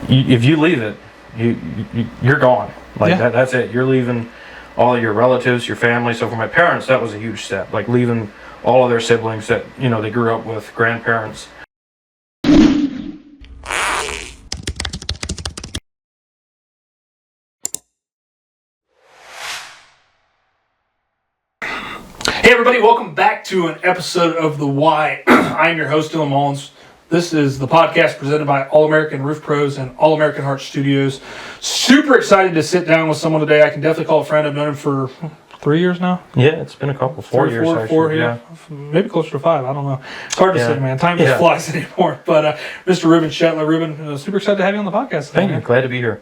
if you leave it, you're gone. Like that's it. You're leaving all your relatives, your family. So for my parents, that was a huge step. Like leaving all of their siblings that they grew up with, grandparents. Hey everybody, welcome back to an episode of The Why. I am your host, Dylan Mullins. This is the podcast presented by All American Roof Pros and All American Heart Studios. Super excited to sit down with someone today. I can definitely call a friend. I've known him for 3 years now. Yeah, it's been a couple, 4 years actually. Four, yeah. Maybe closer to 5. I don't know. It's hard to say, man. Time just flies anymore. But Mr. Reuben Shetler, Reuben, super excited to have you on the podcast today. Thank you. Glad to be here.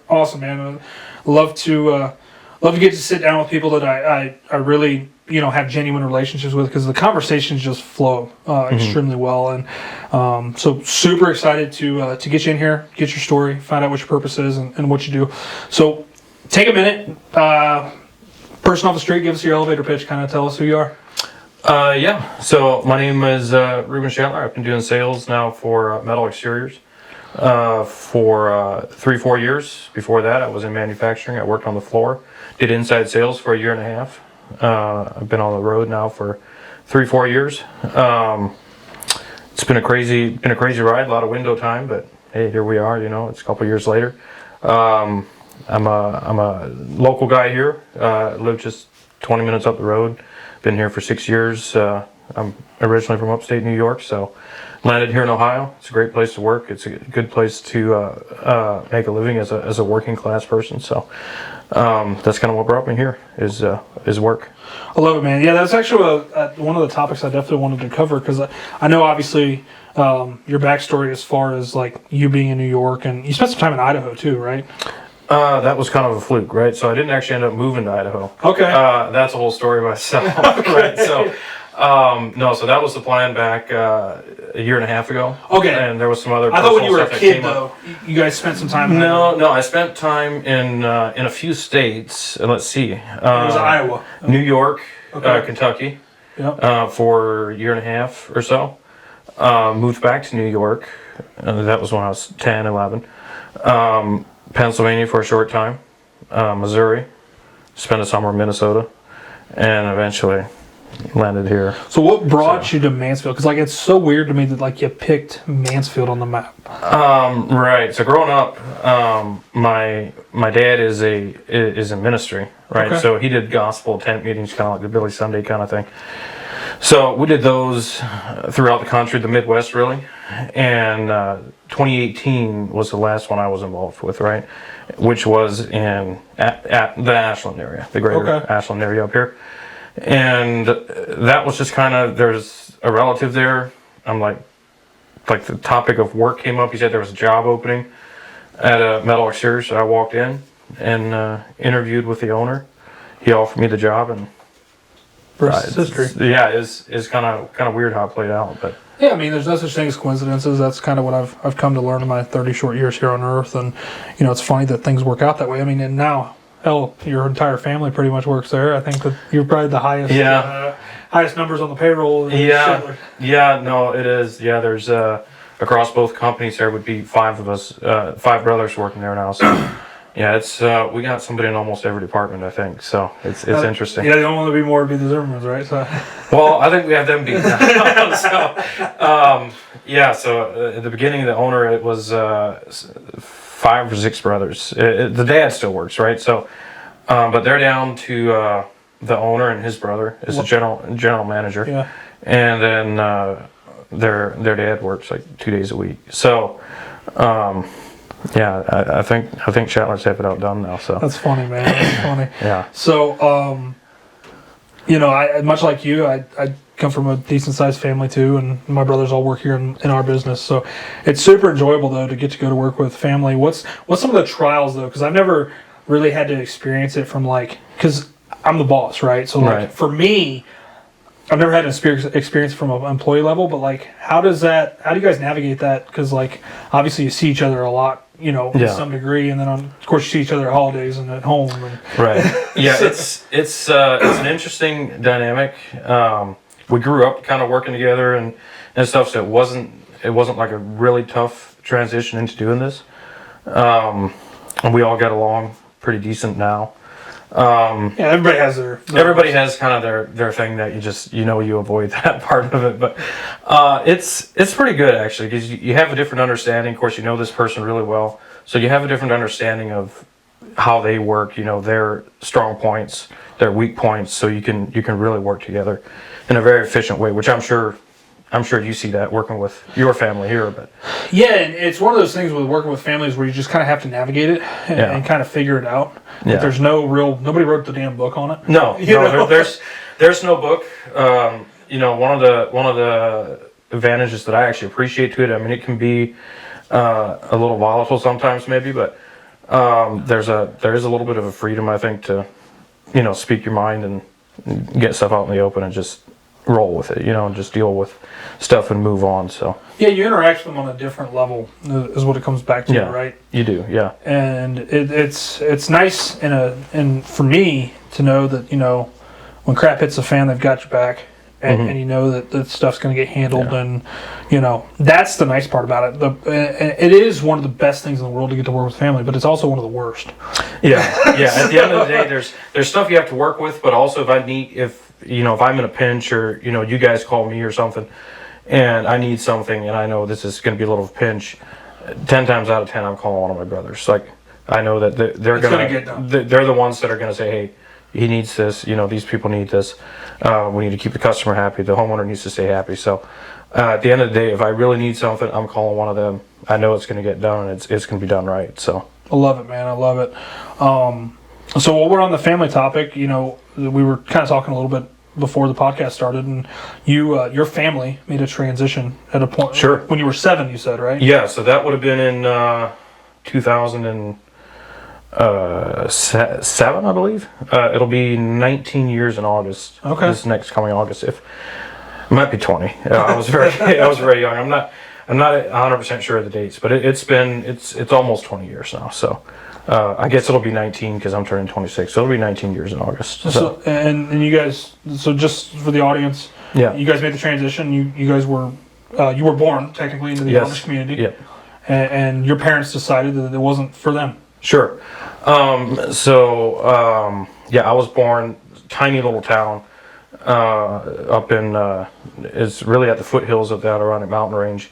Awesome, man. Love to get to sit down with people that I really have genuine relationships with, because the conversations just flow extremely well, and so super excited to get you in here, get your story, find out what your purpose is and what you do. So take a minute, person off the street, give us your elevator pitch, kind of tell us who you are. So my name is Reuben Shetler. I've been doing sales now for metal exteriors for 3-4 years. Before that, I was in manufacturing. I worked on the floor, did inside sales for 1.5 years. I've been on the road now for 3-4 years. It's been a crazy ride, a lot of window time, but hey, here we are. It's a couple years later. I'm a local guy here. Live just 20 minutes up the road. Been here for 6 years. I'm originally from upstate New York, so landed here in Ohio. It's a great place to work. It's a good place to make a living as a working class person. So that's kind of what brought me here is work. I love it, man. Yeah, that's actually one of the topics I definitely wanted to cover, because I know obviously your backstory as far as like you being in New York, and you spent some time in Idaho too, right? That was kind of a fluke, right? So I didn't actually end up moving to Idaho. Okay. That's a whole story by itself, right? So. So that was the plan back a 1.5 years ago. Okay. And there was some other. I thought when you were a kid, though, you guys spent some time. No, I spent time in a few states. Let's see. It was Iowa, New York, okay. Kentucky, yep. For 1.5 years or so. Moved back to New York. That was when I was 10, 11. Pennsylvania for a short time. Missouri. Spent a summer in Minnesota, and eventually landed here. So what brought you to Mansfield? Because it's so weird to me that you picked Mansfield on the map. Right. So growing up, my dad is in ministry, right? Okay. So he did gospel tent meetings, kind of like the Billy Sunday kind of thing. So we did those throughout the country, the Midwest really, and 2018 was the last one I was involved with, right? Which was in at the Ashland area, the greater Ashland area up here. And that was just kind of, there's a relative there. I'm like the topic of work came up. He said there was a job opening at a metal exterior, so I walked in and interviewed with the owner. He offered me the job, and history. Yeah, is kind of weird how it played out, but. Yeah, I mean, there's no such thing as coincidences. That's kind of what I've come to learn in my 30 short years here on Earth, and it's funny that things work out that way. I mean, and now. Hell, your entire family pretty much works there. I think that you're probably the highest highest numbers on the payroll. Yeah, no, it is. Yeah, there's across both companies there would be 5 of us, 5 brothers working there now. So yeah, it's we got somebody in almost every department, I think. So it's interesting. Yeah, the only one to be more would be the Zimmermans, right? So. Well, I think we have them beat now. So at the beginning, the owner, it was 5 or 6 brothers. The dad still works, right? So, but they're down to the owner and his brother is the general manager. Yeah. And then their dad works 2 days a week. So, I think Shetler's have it outdone now. So that's funny, man. That's funny. Yeah. So, I much like you, I come from a decent sized family too, and my brothers all work here in our business. So it's super enjoyable though to get to go to work with family. What's some of the trials though? Because I've never really had to experience it from because I'm the boss, right? So for me, I've never had an experience from an employee level, but how do you guys navigate that? Because obviously you see each other a lot, to some degree, and then of course you see each other at holidays and at home. Right. Yeah, it's an interesting dynamic. We grew up kind of working together and stuff, so it wasn't like a really tough transition into doing this. And we all get along pretty decent now. Yeah, everybody has their Everybody has kind of their thing that you avoid that part of it, but it's pretty good actually, because you have a different understanding. Of course, you know this person really well, so you have a different understanding of how they work, their strong points, their weak points, so you can really work together in a very efficient way, which I'm sure you see that working with your family here. But yeah, and it's one of those things with working with families where you just kind of have to navigate it and kind of figure it out. Yeah. Like there's nobody wrote the damn book on it. No, there's no book. One of the advantages that I actually appreciate to it, I mean, it can be a little volatile sometimes maybe, but there is a little bit of a freedom, I think, to speak your mind and get stuff out in the open and just roll with it, and just deal with stuff and move on. So yeah, you interact with them on a different level is what it comes back to, right? You do, yeah. And it's nice and for me to know that when crap hits the fan, they've got your back. And you know that stuff's going to get handled, and that's the nice part about it. It is one of the best things in the world to get to work with family, but it's also one of the worst. Yeah. At the end of the day, there's stuff you have to work with, but also if I'm in a pinch, or you guys call me or something, and I need something, and I know this is going to be a little pinch, 10 times out of 10 I'm calling one of my brothers. Like I know that they're going to get done. They're the ones that are going to say, hey, he needs this, these people need this. We need to keep the customer happy. The homeowner needs to stay happy. So at the end of the day, if I really need something, I'm calling one of them. I know it's going to get done, and it's going to be done right. So I love it, man. I love it. So while we're on the family topic, we were kind of talking a little bit before the podcast started, and your family made a transition at a point. Sure. When you were 7, you said, right? Yeah. So that would have been in 2007, I believe. It'll be 19 years in August. Okay. This next coming August, if it might be 20. I was very young. I'm not 100% sure of the dates, but it's almost 20 years now. So I guess it'll be 19 because I'm turning 26. So it'll be 19 years in August. So and you guys, so just for the audience, you guys made the transition. You guys were you were born technically into the Amish community. Yeah. And your parents decided that it wasn't for them. Sure. I was born tiny little town up in it's really at the foothills of the Adirondack mountain range,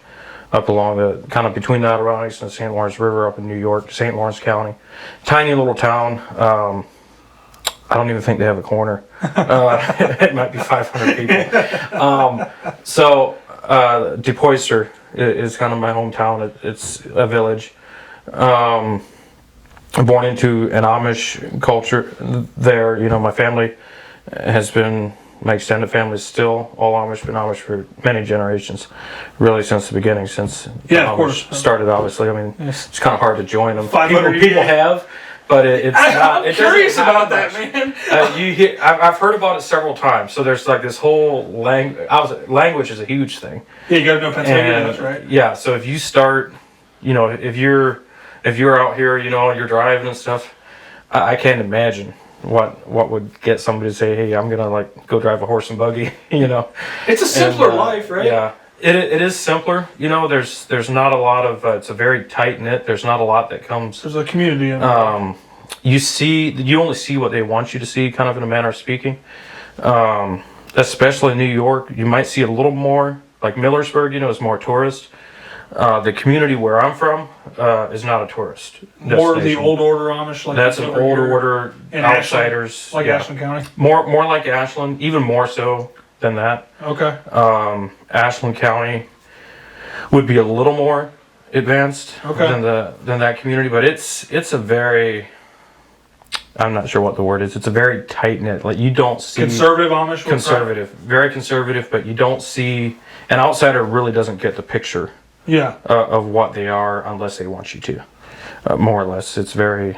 up along the kind of between the Adirondacks and the St. Lawrence River, up in New York, St. Lawrence County. Tiny little town. I don't even think they have a corner. It might be 500 people. DePoyster is kind of my hometown. It's a village. I'm born into an Amish culture there. My family has been, my extended family is still all Amish, been Amish for many generations, really since the beginning, since of course started, obviously. I mean, it's kind of hard to join them. People have, but it's not. I'm curious about that, man. I've heard about it several times. So there's like this whole language is a huge thing. Yeah, you got to know Pennsylvania, right? Yeah, so if you start, if you're out here, and you're driving and stuff, I can't imagine what would get somebody to say, hey, I'm gonna go drive a horse and buggy. It's a simpler life, right? Yeah, it is simpler. There's not a lot of it's a very tight knit. There's not a lot that comes. There's a community in you only see what they want you to see, kind of in a manner of speaking. Especially in New York, you might see a little more. Like Millersburg, is more tourist. The community where I'm from is not a tourist destination. More of the old order Amish, like that's an older order outsiders, Ashland, like Ashland County. More like Ashland, even more so than that. Okay. Ashland County would be a little more advanced than that community, but it's a very, I'm not sure what the word is. It's a very tight knit. Like you don't see conservative Amish. Very conservative, but you don't see an outsider really doesn't get the picture. Yeah. Of what they are, unless they want you to, more or less. It's very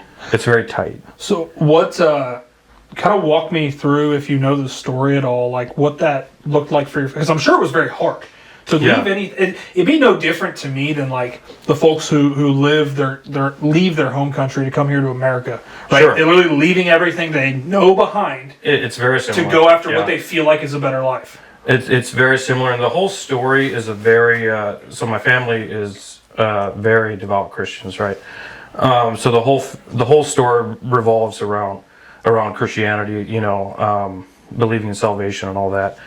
tight. So what? Kind of walk me through, if you know the story at all, like what that looked like for you, because I'm sure it was very hard to leave it'd be no different to me than like the folks who leave their home country to come here to America, right? Sure. They're literally leaving everything they know behind. It's very similar to go after what they feel like is a better life. It's very similar, and the whole story is a very. So my family is very devout Christians, right? So the whole story revolves around Christianity, believing in salvation and all that.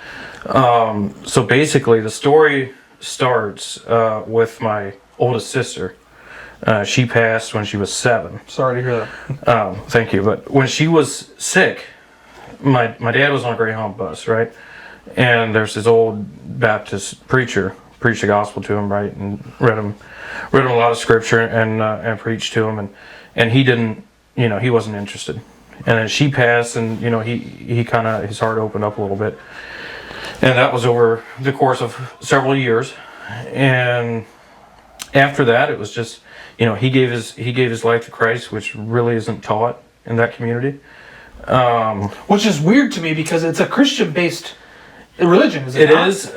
So basically, the story starts with my oldest sister. She passed when she was 7. Sorry to hear that. Thank you. But when she was sick, my dad was on a Greyhound bus, right? And there's this old Baptist preacher preached the gospel to him, right, and read him a lot of scripture and preached to him, and he didn't, he wasn't interested. And then she passed, and he kind of, his heart opened up a little bit, and that was over the course of several years. And after that, it was just, he gave his life to Christ, which really isn't taught in that community. Which is weird to me because it's a Christian-based religion, is it? It is,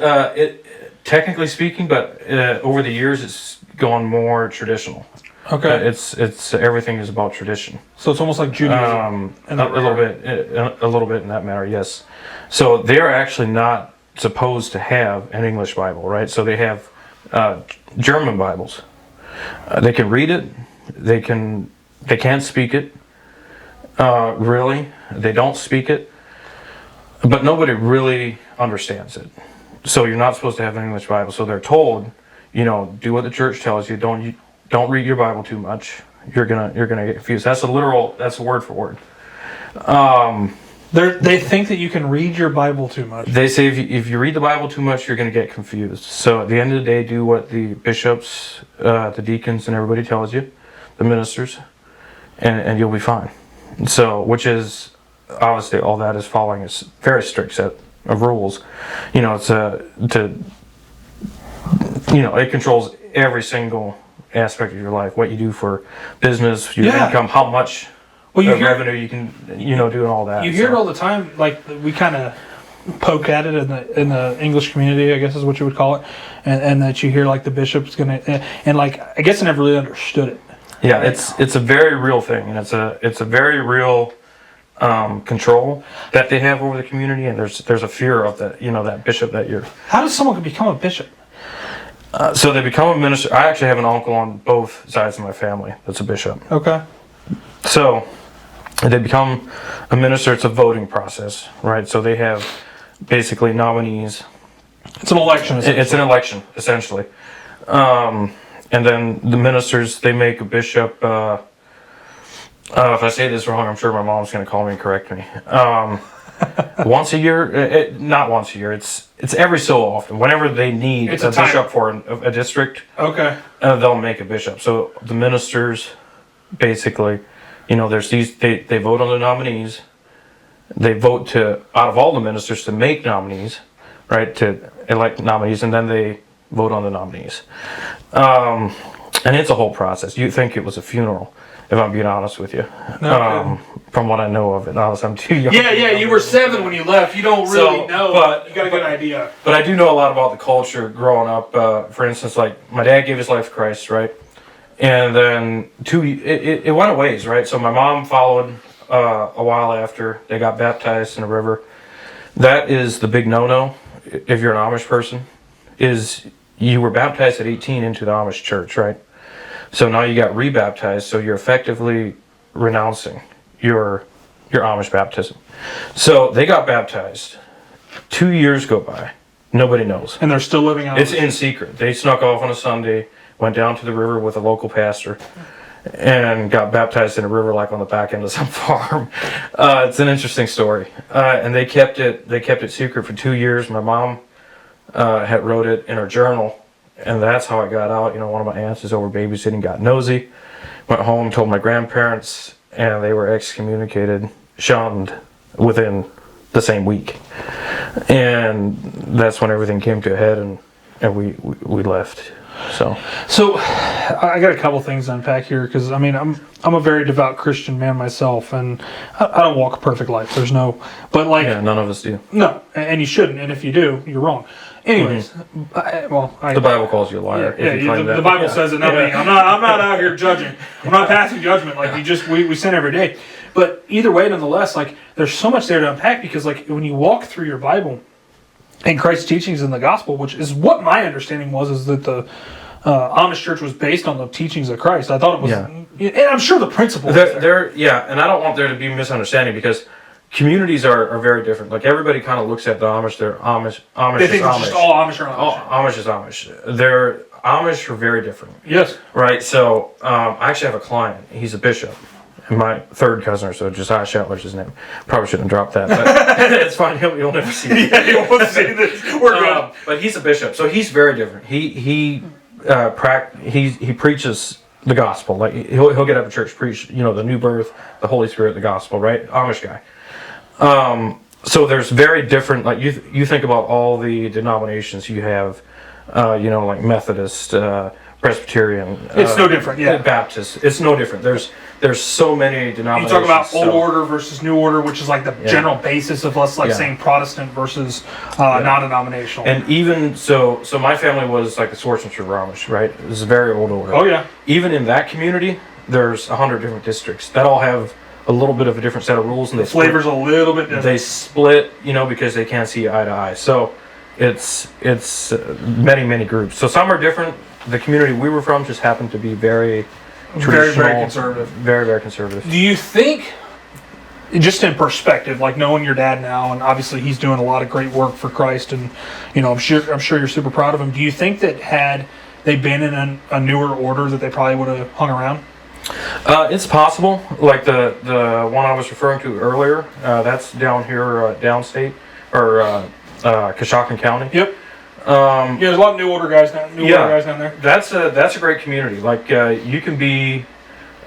technically speaking, but over the years it's gone more traditional. Okay. It's everything is about tradition. So it's almost like Judaism. A little bit in that manner, yes. So they're actually not supposed to have an English Bible, right? So they have German Bibles. They can read it. They can't speak it. Really, they don't speak it. But nobody really understands it. So you're not supposed to have an English Bible. So they're told, do what the church tells you. Don't read your Bible too much. You're gonna get confused. That's a word for word. They think that you can read your Bible too much. They say if you read the Bible too much, you're gonna get confused. So at the end of the day, do what the bishops, the deacons, and everybody tells you, the ministers, and you'll be fine. So, which is obviously all that is following a very strict set of rules. It controls every single aspect of your life, what you do for business, your income, how much revenue you can, do and all that. You hear it all the time, like we kind of poke at it in the English community, I guess is what you would call it, and that you hear like the bishop's gonna, and like I guess I never really understood it. Yeah, it's a very real thing, and it's a very real control that they have over the community, and there's a fear of that, that bishop that you're. How does someone become a bishop? So they become a minister. I actually have an uncle on both sides of my family that's a bishop. Okay. So they become a minister. It's a voting process, right? So they have basically nominees. It's an election. It's an election, essentially. And then the ministers, they make a bishop. If I say this wrong, I'm sure my mom's going to call me and correct me. Once a year, not once a year. It's every so often. Whenever they need a bishop for a district, okay, they'll make a bishop. So the ministers, basically, there's these. They vote on the nominees. They vote out of all the ministers to make nominees, right? To elect nominees, and then they vote on the nominees. And it's a whole process. You think it was a funeral, if I'm being honest with you. No, from what I know of it. Honestly, I'm too young. Yeah, you were 7 when you left. You don't really know, but you got a good idea. But I do know a lot about the culture growing up. For instance, like my dad gave his life to Christ, right? And then it went a ways, right? So my mom followed a while after. They got baptized in a river. That is the big no-no if you're an Amish person, is you were baptized at 18 into the Amish church, right? So now you got rebaptized, so you're effectively renouncing your Amish baptism. So they got baptized. 2 years go by. Nobody knows. And they're still living out. It's in secret. They snuck off on a Sunday, went down to the river with a local pastor, and got baptized in a river like on the back end of some farm. It's an interesting story. And they kept it secret for 2 years. My mom had wrote it in her journal, and that's how it got out. One of my aunts is over babysitting, got nosy, went home, told my grandparents, and they were excommunicated, shunned within the same week. And that's when everything came to a head, and we left. So I got a couple things to unpack here, because I mean I'm a very devout Christian man myself, and I don't walk a perfect life. There's no, but like none of us do. No, and you shouldn't. And if you do, you're wrong. Anyways, the Bible calls you a liar. The Bible says it. Not me. I'm not out here judging. I'm not passing judgment. Like we sin every day. But either way, nonetheless, like there's so much there to unpack, because like when you walk through your Bible and Christ's teachings in the gospel, which is what my understanding was, is that Amish church was based on the teachings of Christ. I thought it was, and I'm sure the principle. And I don't want there to be misunderstanding because communities are very different. Like everybody kind of looks at the Amish. They're Amish. They think it's just all Amish or Amish. All Amish is Amish. They're Amish are very different. Yes. Right. So I actually have a client. He's a bishop. And my third cousin or so, Josiah Shetler's his name. Probably shouldn't have dropped that, but it's fine. You'll never see it. Yeah, you won't see this. We're good. But he's a bishop, so he's very different. He preaches the gospel. Like he'll get up at church, preach, the new birth, the Holy Spirit, the gospel, right? Amish guy. So there's very different. Like you think about all the denominations you have, like Methodist, Presbyterian. It's no different. Yeah. Baptist. It's no different. There's so many denominations. You talk about old order versus new order, which is like the general basis of us saying Protestant versus non-denominational. And even so my family was like the Swartzentruber Amish, right? It was a very old order. Oh yeah. Even in that community, there's 100 different districts that all have a little bit of a different set of rules, and the flavor's a little bit different. They split, because they can't see eye to eye. So it's many groups. So some are different. The community we were from just happened to be very traditional, very conservative. Very, very conservative. Do you think, just in perspective, like knowing your dad now, and obviously he's doing a lot of great work for Christ, and I'm sure you're super proud of him. Do you think that had they been in a newer order, that they probably would have hung around? It's possible. Like the one I was referring to earlier, that's down here, downstate, or Coshocton County. Yep. There's a lot of new order guys down there. That's a great community. Like you can be,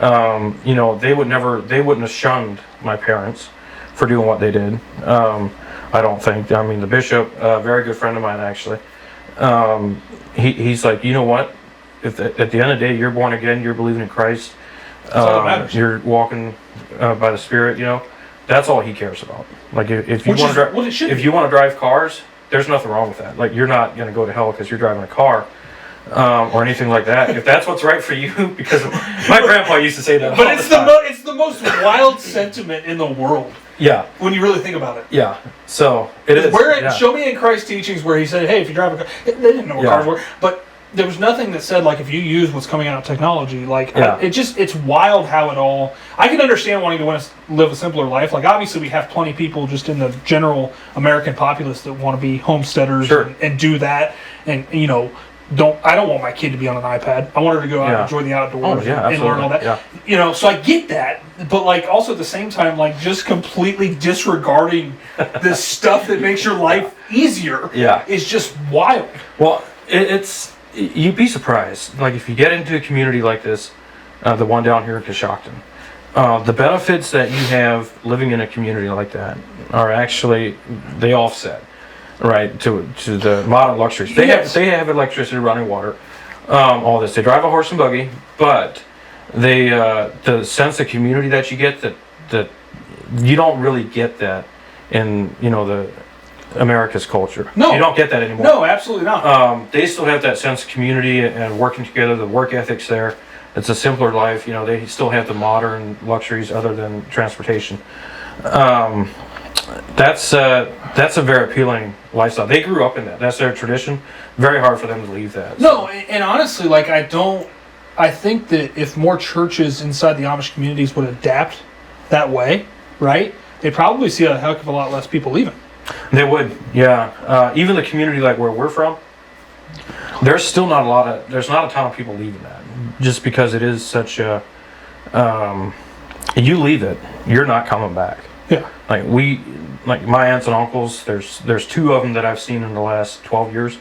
they wouldn't have shunned my parents for doing what they did. I don't think. I mean, the bishop, a very good friend of mine actually. He's like, you know what? If at the end of the day you're born again, you're believing in Christ, that's all that matters. You're walking by the Spirit. That's all he cares about. Like if you want to drive cars. There's nothing wrong with that. Like you're not going to go to hell because you're driving a car or anything like that. If that's what's right for you, because my grandpa used to say that. But it's the most wild sentiment in the world. Yeah. When you really think about it. Yeah. So it is. Show me in Christ's teachings where he said, "Hey, if you drive a car," they didn't know what cars were, but there was nothing that said like if you use what's coming out of technology, it's wild how it all. I can understand wanting to live a simpler life. Like obviously we have plenty of people just in the general American populace that want to be homesteaders and do that, and I don't want my kid to be on an iPad. I want her to go out and enjoy the outdoors and learn all that. Yeah. So I get that, but like also at the same time, like just completely disregarding this stuff that makes your life easier is just wild. Well, you'd be surprised. Like if you get into a community like this, the one down here in Coshocton, the benefits that you have living in a community like that are actually they offset, right, to the modern luxuries. They have electricity, running water, all this. They drive a horse and buggy, but the sense of community that you get that you don't really get that in the America's culture. No, you don't get that anymore. No, absolutely not. They still have that sense of community and working together. The work ethics there. It's a simpler life. They still have the modern luxuries other than transportation. That's a very appealing lifestyle. They grew up in that. That's their tradition. Very hard for them to leave that. No, and honestly, like I think that if more churches inside the Amish communities would adapt that way, right, they'd probably see a heck of a lot less people leaving. They would, yeah. Even the community like where we're from, there's not a ton of people leaving that, just because it is such a, you leave it, you're not coming back. Yeah. Like my aunts and uncles, there's 2 of them that I've seen in the last 12 years,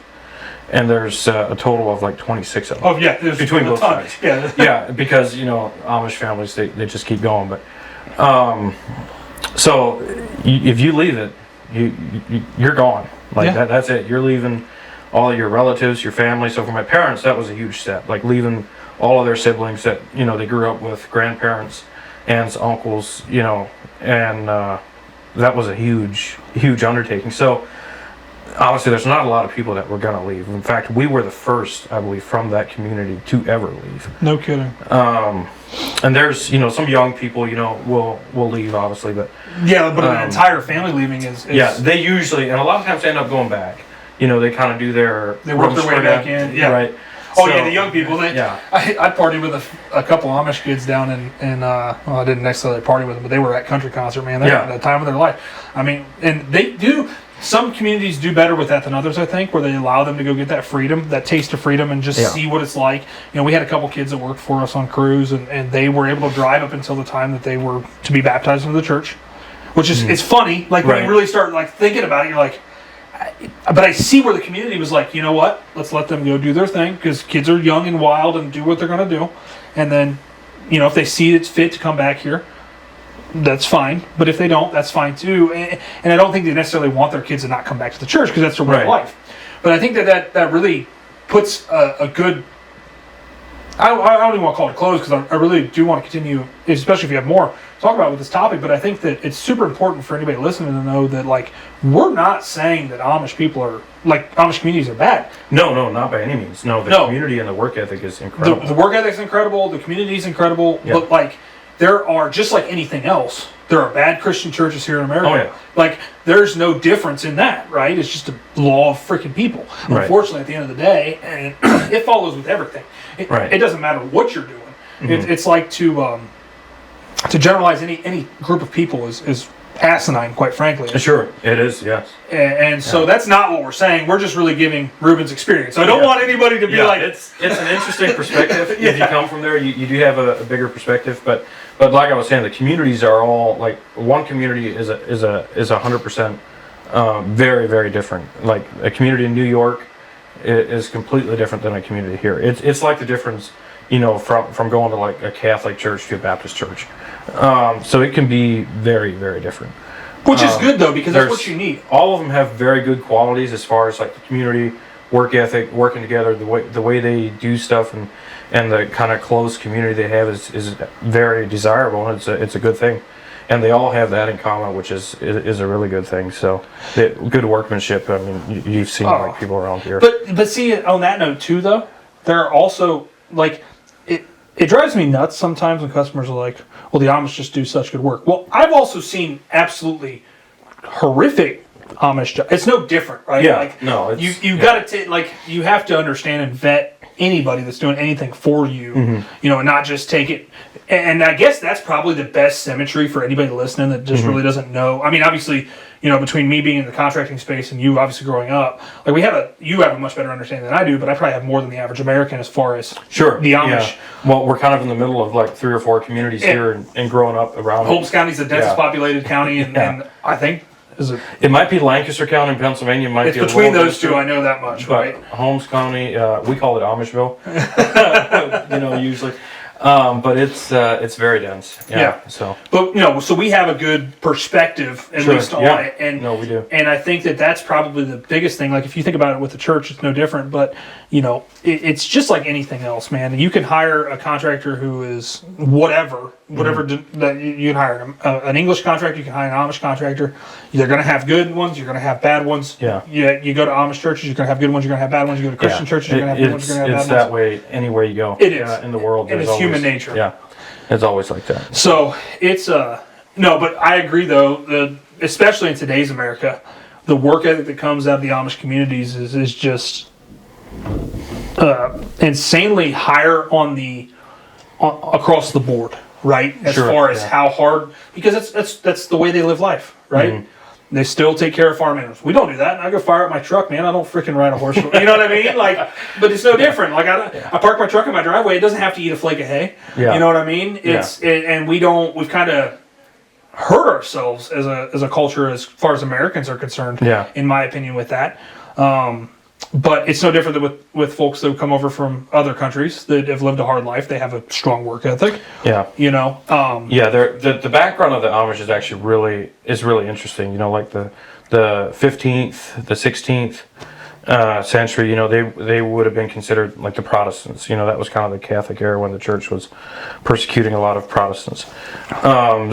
and there's a total of like 26 of them. Oh yeah, between both sides. Yeah. Yeah, because Amish families they just keep going, but so if you leave it. You're gone. That's it. You're leaving all of your relatives, your family. So for my parents, that was a huge step. Like leaving all of their siblings that they grew up with, grandparents, aunts, uncles, and that was a huge undertaking. So obviously, there's not a lot of people that were gonna leave. In fact, we were the first, I believe, from that community to ever leave. No kidding. And there's some young people will leave obviously, but an entire family leaving is they usually, and a lot of times they end up going back. They kind of do they work their way back in, right. Oh yeah, the young people. Yeah. I partied with a couple Amish kids down in well, I didn't necessarily party with them, but they were at country concert. Man, they had the time of their life. I mean, and they do. Some communities do better with that than others, I think, where they allow them to go get that freedom, that taste of freedom, and just see what it's like. You know, we had a couple kids that worked for us on cruise, and they were able to drive up until the time that they were to be baptized into the church, which is it's funny. Like when you really start like thinking about it, you're like, but I see where the community was like, you know what? Let's let them go do their thing because kids are young and wild and do what they're going to do, and then, you know, if they see it's fit to come back here, that's fine. But if they don't, that's fine too. And I don't think they necessarily want their kids to not come back to the church because that's their way of life. But I think that really puts a good. I don't even want to call it close because I really do want to continue, especially if you have more to talk about with this topic. But I think that it's super important for anybody listening to know that, like, we're not saying that Amish people are, like, Amish communities are bad. No, not by any means. No, the community and the work ethic is incredible. The work ethic's incredible. The community is incredible. Yeah. But, like, there are, just like anything else, there are bad Christian churches here in America. Oh, yeah. Like, there's no difference in that, right? It's just a law of freaking people. Right. Unfortunately, at the end of the day, and it follows with everything. It doesn't matter what you're doing. Mm-hmm. It's like to generalize any group of people is asinine, quite frankly. Sure, it is, yes. And so that's not what we're saying. We're just really giving Reuben's experience. So I don't want anybody to be like... It's an interesting perspective. If you come from there, you do have a bigger perspective. But like I was saying, the communities are all, like, one community is 100% very, very different. Like, a community in New York is completely different than a community here. It's like the difference, you know, from going to, like, a Catholic church to a Baptist church. So it can be very, very different. Which is good, though, because that's what you need. All of them have very good qualities as far as, like, the community, work ethic, working together, the way they do stuff, and the kind of close community they have is very desirable, and it's a good thing. And they all have that in common, which is a really good thing. So, good workmanship. I mean, you've seen like people around here. But see, on that note too, though, there are also, like, it drives me nuts sometimes when customers are like, "Well, the Amish just do such good work." Well, I've also seen absolutely horrific Amish jobs. It's no different, right? Yeah. Like, no. You got to like you have to understand and vet anybody that's doing anything for you, you know, and not just take it. And I guess that's probably the best symmetry for anybody listening that just really doesn't know. I mean, obviously, you know, between me being in the contracting space and you obviously growing up, like you have a much better understanding than I do, but I probably have more than the average American as far as the Amish. Yeah. Well, we're kind of in the middle of like 3 or 4 communities here and growing up around. Holmes County's the densest populated county, and I think it might be Lancaster County in Pennsylvania. It's between those two. I know that much, right? Holmes County, we call it Amishville. You know, usually. But it's very dense. Yeah. So, but you know, so we have a good perspective at least on it, and no, we do. And I think that's probably the biggest thing. Like if you think about it with the church, it's no different. But you know, it's just like anything else, man. You can hire a contractor who is whatever that you can hire an English contractor. You can hire an Amish contractor. You're going to have good ones. You're going to have bad ones. Yeah. You go to Amish churches. You're going to have good ones. You're going to have bad ones. You go to Christian churches. You're going to have good ones. You're going to have bad ones. It's that way anywhere you go. It is in the world. And it's always human nature. Yeah, it's always like that. So it's no, but I agree though. Especially in today's America, the work ethic that comes out of the Amish communities is just insanely higher across the board, right? As far as how hard, because that's the way they live life, right? Mm-hmm. They still take care of farm animals. We don't do that. I go fire up my truck, man. I don't freaking ride a horse. You know what I mean? Like, but it's no different. Like I park my truck in my driveway. It doesn't have to eat a flake of hay. Yeah. You know what I mean? And we've kind of hurt ourselves as a culture as far as Americans are concerned. Yeah. In my opinion, with that. But it's no different than with folks that come over from other countries that have lived a hard life. They have a strong work ethic. Yeah. You know. The background of the Amish is actually really interesting. You know, like the 15th, the 16th century. You know, they would have been considered like the Protestants. You know, that was kind of the Catholic era when the church was persecuting a lot of Protestants.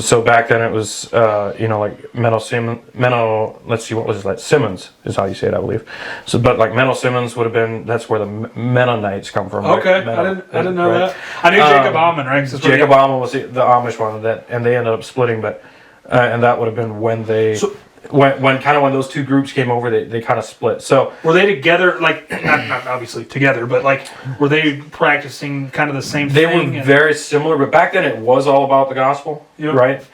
So back then it was like let's see, what was that? Simmons is how you say it, I believe. So, but like Menno Simmons would have been. That's where the Mennonites come from. Okay, right? I didn't know that. I knew Jacob Almond, right? Jacob Almond was the Amish one, and they ended up splitting, but and that would have been when they. when those two groups came over, they kind of split. So were they together? Like not obviously together, but like were they practicing kind of the same they thing? They were very similar, but back then it was all about the gospel, right?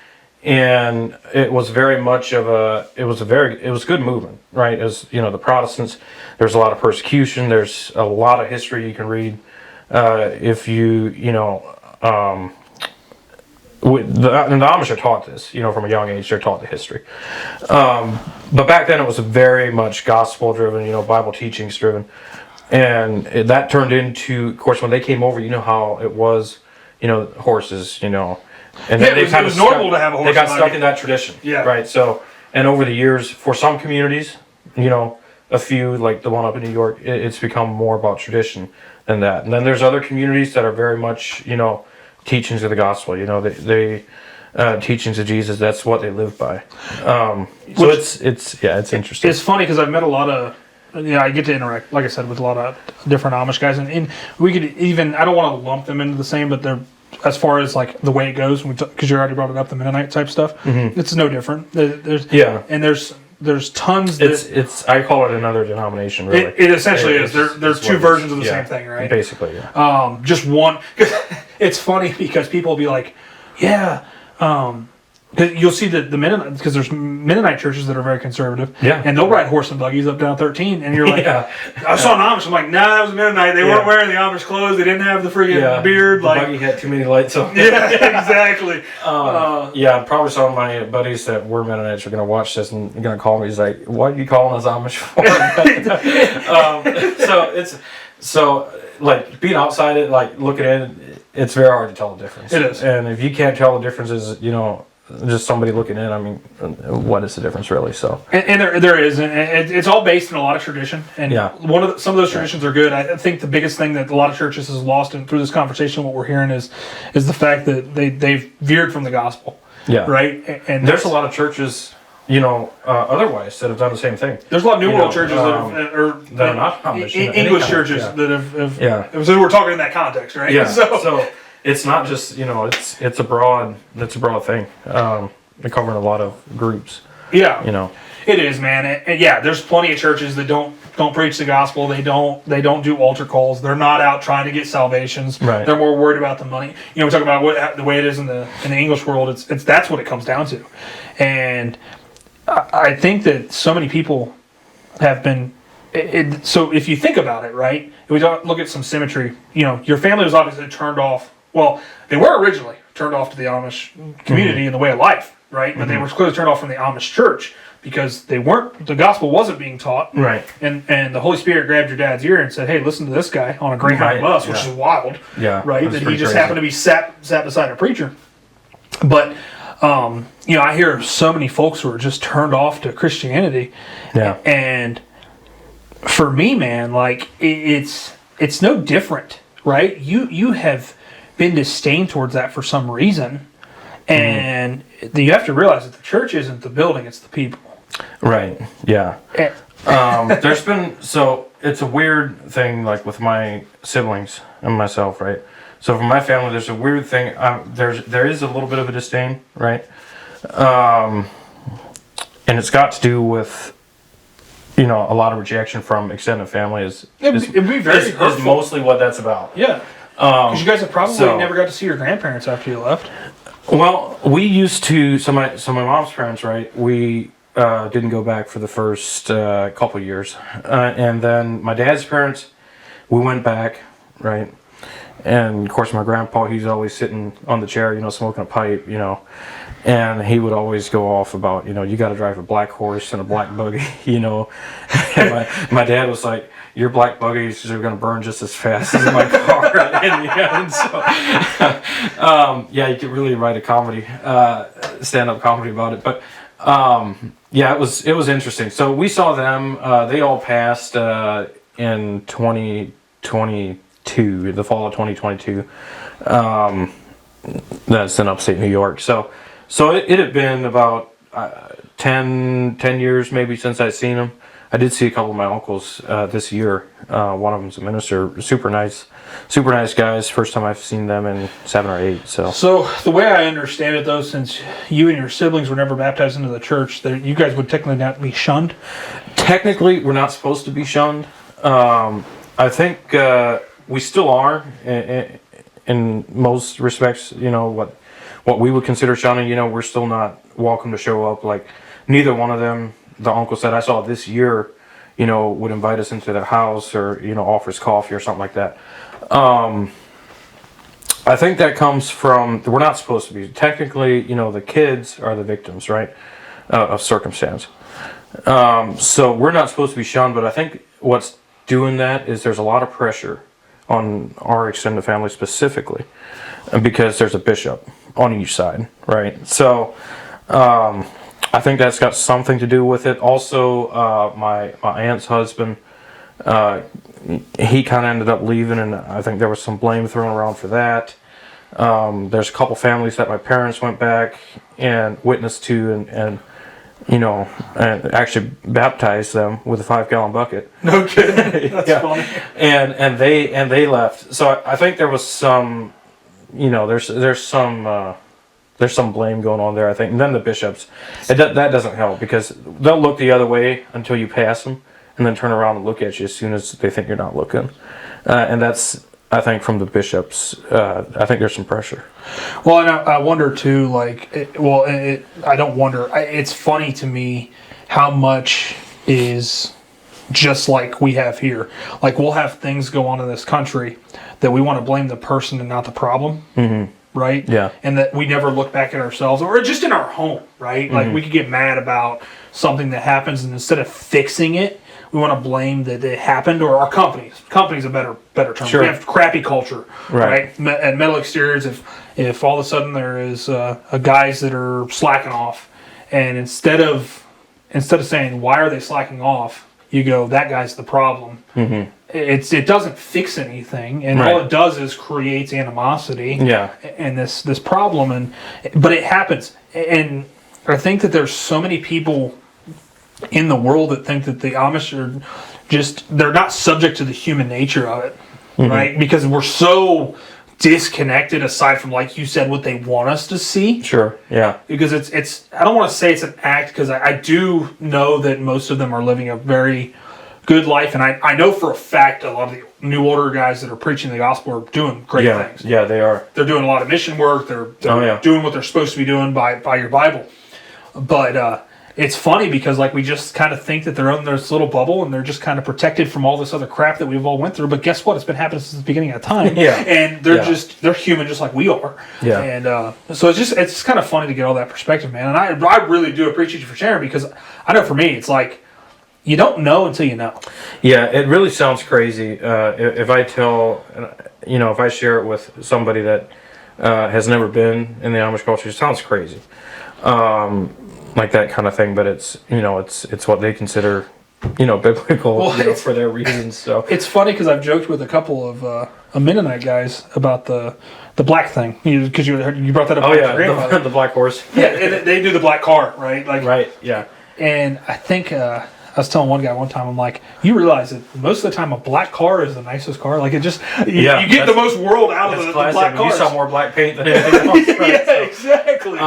And it was very much of it was good movement, right? As you know, the Protestants, there's a lot of persecution. There's a lot of history you can read. If you know. And the Amish are taught this, from a young age. They're taught the history, but back then it was very much gospel driven, Bible teachings driven, and that turned into, of course, when they came over, how it was, horses, and it was normal to have a horse. They got stuck in that tradition, right? So, and over the years, for some communities, a few like the one up in New York, it's become more about tradition than that, and then there's other communities that are very much, teachings of the gospel, they teachings of Jesus. That's what they live by. So it's interesting. It's funny because I've met a lot of, I get to interact, like I said, with a lot of different Amish guys, and we could even, I don't want to lump them into the same, but they're, as far as like the way it goes, because you already brought it up, the Mennonite type stuff, it's no different. There's tons. It's I call it another denomination. Really, it essentially is. There's two versions of the same thing, right? Basically, yeah. Just one. It's funny because people will be like, yeah. You'll see the Mennonite, because there's Mennonite churches that are very conservative, and they'll ride horse and buggies up down 13, and you're like, I saw an Amish. I'm like, nah, that was a Mennonite. They weren't wearing the Amish clothes. They didn't have the friggin' beard. The buggy had too many lights on. Yeah, exactly. Probably some of my buddies that were Mennonites are going to watch this and going to call me. He's like, what are you calling us Amish for? So like being outside it, like looking in it, it's very hard to tell the difference. It is. And if you can't tell the differences, just somebody looking in, I mean, what is the difference really? So, and there is, and it's all based in a lot of tradition. And some of those traditions are good. I think the biggest thing that a lot of churches has lost through this conversation, what we're hearing is the fact that they've veered from the gospel. Yeah. Right. And there's a lot of churches, otherwise that have done the same thing. There's a lot of New World churches that are not Amish, English churches that have. So we're talking in that context, right? Yeah. So it's not just it's a broad thing. Covering a lot of groups. Yeah. It is, man. And there's plenty of churches that don't preach the gospel. They don't do altar calls. They're not out trying to get salvations. Right. They're more worried about the money. We talk about the way it is in the English world. It's that's what it comes down to. And I think that so many people have been. So if you think about it, right? If we look at some symmetry, your family was obviously turned off. Well, they were originally turned off to the Amish community in the way of life, right? But they were clearly turned off from the Amish church because the gospel wasn't being taught. Right. And the Holy Spirit grabbed your dad's ear and said, hey, listen to this guy on a Greyhound bus, which is wild. Yeah. Right? That he just happened to be sat beside a preacher. But, I hear so many folks who are just turned off to Christianity. Yeah. And for me, man, like, it's no different, right? You have been disdained towards that for some reason, and you have to realize that the church isn't the building, it's the people. Right. Yeah. There's been, it's a weird thing, like with my siblings and myself, right? So for my family, there's a weird thing. There is a little bit of a disdain, right? And it's got to do with a lot of rejection from extended family is mostly what that's about. Yeah. Because you guys have probably never got to see your grandparents after you left. Well, we used to. So my mom's parents, right? We didn't go back for the first couple years, and then my dad's parents, we went back, right? And of course, my grandpa, he's always sitting on the chair, smoking a pipe, and he would always go off about, you got to drive a black horse and a black buggy, And my dad was like, your black buggies are going to burn just as fast as my car. And so, you could really write a comedy, stand-up comedy about it. But it was interesting. So we saw them. They all passed in 2022, the fall of 2022. That's in upstate New York. So it had been about 10 years maybe since I'd seen them. I did see a couple of my uncles this year. One of them's a minister, super nice guys. First time I've seen them in 7 or 8. So the way I understand it, though, since you and your siblings were never baptized into the church, you guys would technically not be shunned. Technically, we're not supposed to be shunned. I think we still are in most respects. You know what we would consider shunning. You know, we're still not welcome to show up. Like neither one of them, the uncles that I saw this year, you know, would invite us into their house or, you know, offers coffee or something like that. I think that comes from, we're not supposed to be. Technically, you know, the kids are the victims, right, of circumstance. So we're not supposed to be shunned, but I think what's doing that is there's a lot of pressure on our extended family specifically because there's a bishop on each side, right? So I think that's got something to do with it. Also, my aunt's husband, he kind of ended up leaving, and I think there was some blame thrown around for that. There's a couple families that my parents went back and witnessed to, and you know, and actually baptized them with a 5-gallon bucket. No kidding. That's funny. And they left. So I think there was some, you know, there's some blame going on there, I think. And then the bishops, that doesn't help because they'll look the other way until you pass them and then turn around and look at you as soon as they think you're not looking. And that's, I think, from the bishops. I think there's some pressure. Well, and I wonder too, like, I don't wonder. It's funny to me how much is just like we have here. Like, we'll have things go on in this country that we want to blame the person and not the problem. Mm-hmm. Right? Yeah. And that we never look back at ourselves or just in our home, right? Mm-hmm. Like we could get mad about something that happens and instead of fixing it, we want to blame that it happened or our companies. Company's a better term. Sure. We have crappy culture, right? At Metal Exteriors, if all of a sudden there is guys that are slacking off and instead of saying, why are they slacking off? You go, that guy's the problem. Mm-hmm. It doesn't fix anything, and all it does is creates animosity. Yeah. And this problem, but it happens. And I think that there's so many people in the world that think that the Amish are they're not subject to the human nature of it, mm-hmm. right? Because we're so disconnected aside from, like you said, what they want us to see. Sure, yeah. Because it's I don't want to say it's an act because I do know that most of them are living a very good life, and I know for a fact a lot of the New Order guys that are preaching the gospel are doing great things. Yeah, they are. They're doing a lot of mission work. They're doing what they're supposed to be doing by your Bible. But it's funny because like we just kind of think that they're in this little bubble and they're just kind of protected from all this other crap that we've all went through. But guess what? It's been happening since the beginning of time. Yeah. And they're human just like we are. Yeah. And so it's just kind of funny to get all that perspective, man. And I really do appreciate you for sharing because I know for me it's like you don't know until you know. Yeah, it really sounds crazy if I tell, if I share it with somebody that has never been in the Amish culture. It sounds crazy. Like that kind of thing, but it's what they consider biblical for their reasons. So it's funny because I've joked with a couple of Mennonite guys about the black thing because you brought that up. Oh yeah, the black horse. Yeah, and they do the black car, right? Like right, yeah. And I think I was telling one guy one time, I'm like, you realize that most of the time a black car is the nicest car. Like it just you get the most world out of the black cars. You saw more black paint than anything else. Right? Yeah, so, exactly.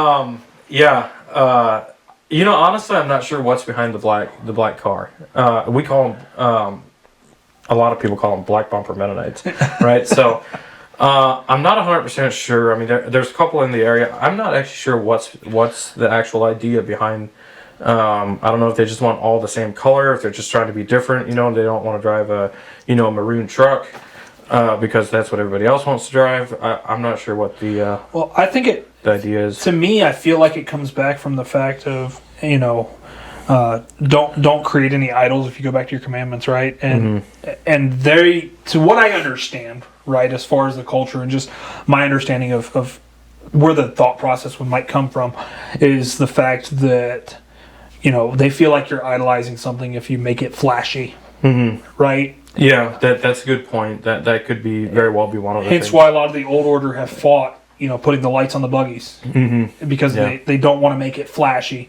Honestly, I'm not sure what's behind the black car. We call them, a lot of people call them black bumper Mennonites, right? So I'm not 100% sure. I mean, there's a couple in the area. I'm not actually sure what's the actual idea behind. I don't know if they just want all the same color, if they're just trying to be different. They don't want to drive a maroon truck. Because that's what everybody else wants to drive. I'm not sure what the I think the idea is. To me, I feel like it comes back from the fact of don't create any idols if you go back to your commandments, right? And and they, to what I understand, right, as far as the culture and just my understanding of where the thought process might come from, is the fact that they feel like you're idolizing something if you make it flashy, right? Yeah, that's a good point. That could be very well be one of the things. Hence why a lot of the old order have fought, putting the lights on the buggies. Because they don't want to make it flashy.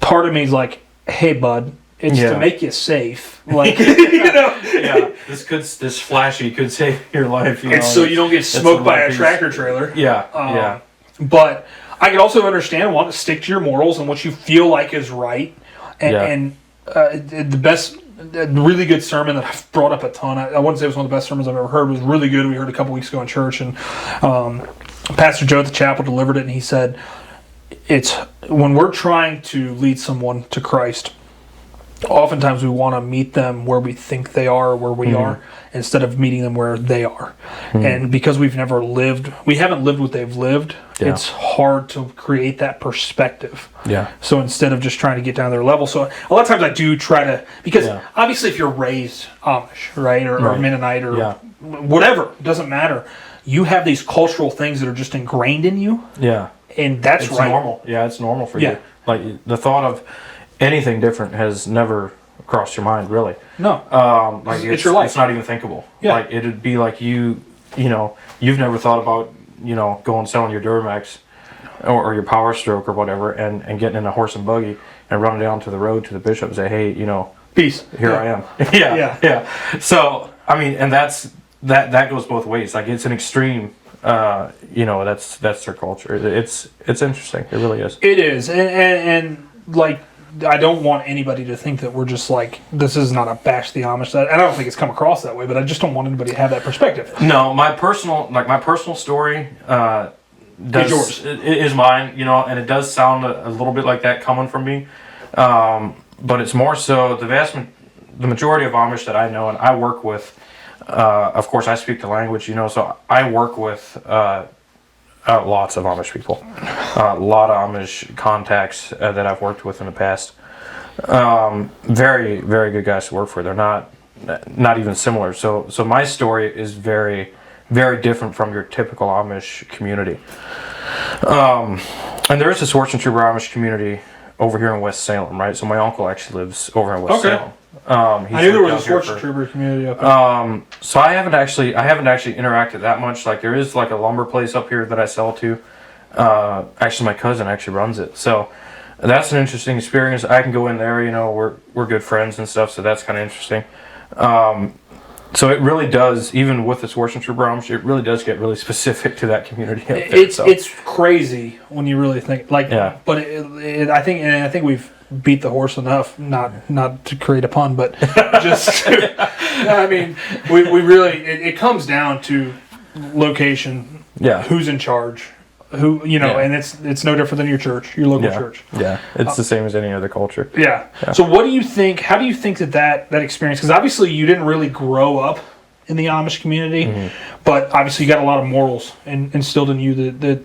Part of me is like, hey bud, It's Yeah. to make you safe. Like, you know. Yeah, this flashy could save your life. You know, So you don't get smoked by a piece. tractor trailer. Yeah. But I can also understand wanting to stick to your morals and what you feel like is right. And the really good sermon that I've brought up a ton. I wouldn't say it was one of the best sermons I've ever heard. It was really good. We heard a couple weeks ago in church, and Pastor Joe at the chapel delivered it, and he said, "It's when we're trying to lead someone to Christ, oftentimes we want to meet them where we think they are or where we are, instead of meeting them where they are. And because we haven't lived what they've lived, it's hard to create that perspective. Yeah. So instead of just trying to get down to their level, so a lot of times I do try to, because obviously if you're raised Amish, right, or Mennonite or whatever, it doesn't matter. You have these cultural things that are just ingrained in you. Yeah. And that's it's right. normal. Yeah, it's normal for you. Like the thought of anything different has never crossed your mind, really. No. Like it's your life. It's not even thinkable. Yeah. Like it'd be like you've never thought about, going selling your Duramax or your Power Stroke or whatever and getting in a horse and buggy and running down to the road to the bishop and say, hey, peace. Here I am. Yeah. So, I mean, and that goes both ways. Like it's an extreme, that's their culture. It's interesting. It really is. It is. And like, I don't want anybody to think that we're just like, this is not a bash the Amish. And I don't think it's come across that way, but I just don't want anybody to have that perspective. No, my personal story is mine, and it does sound a little bit like that coming from me. But it's more so the majority of Amish that I know and I work with, of course I speak the language, so I work with lots of Amish people, a lot of Amish contacts that I've worked with in the past. Very, very good guys to work for. They're not even similar. So my story is very, very different from your typical Amish community. And there is this Horse and Trooper Amish community over here in West Salem, right? So my uncle actually lives over in West Salem. I knew there was a Horse and Trooper community up there. So I haven't actually interacted that much. Like there is like a lumber place up here that I sell to. Actually, my cousin actually runs it. So that's an interesting experience. I can go in there. We're good friends and stuff. So that's kind of interesting. So it really does, even with this Horse and Trooper Amish, it really does get really specific to that community up there. It's crazy when you really think like. Yeah. But I think we've beat the horse enough, not to create a pun, but just I mean, we really it comes down to location. Yeah. Who's in charge? And it's no different than your church, your local church. Yeah, it's the same as any other culture. Yeah. So what do you think? How do you think that experience? Because obviously you didn't really grow up in the Amish community, but obviously you got a lot of morals instilled in you that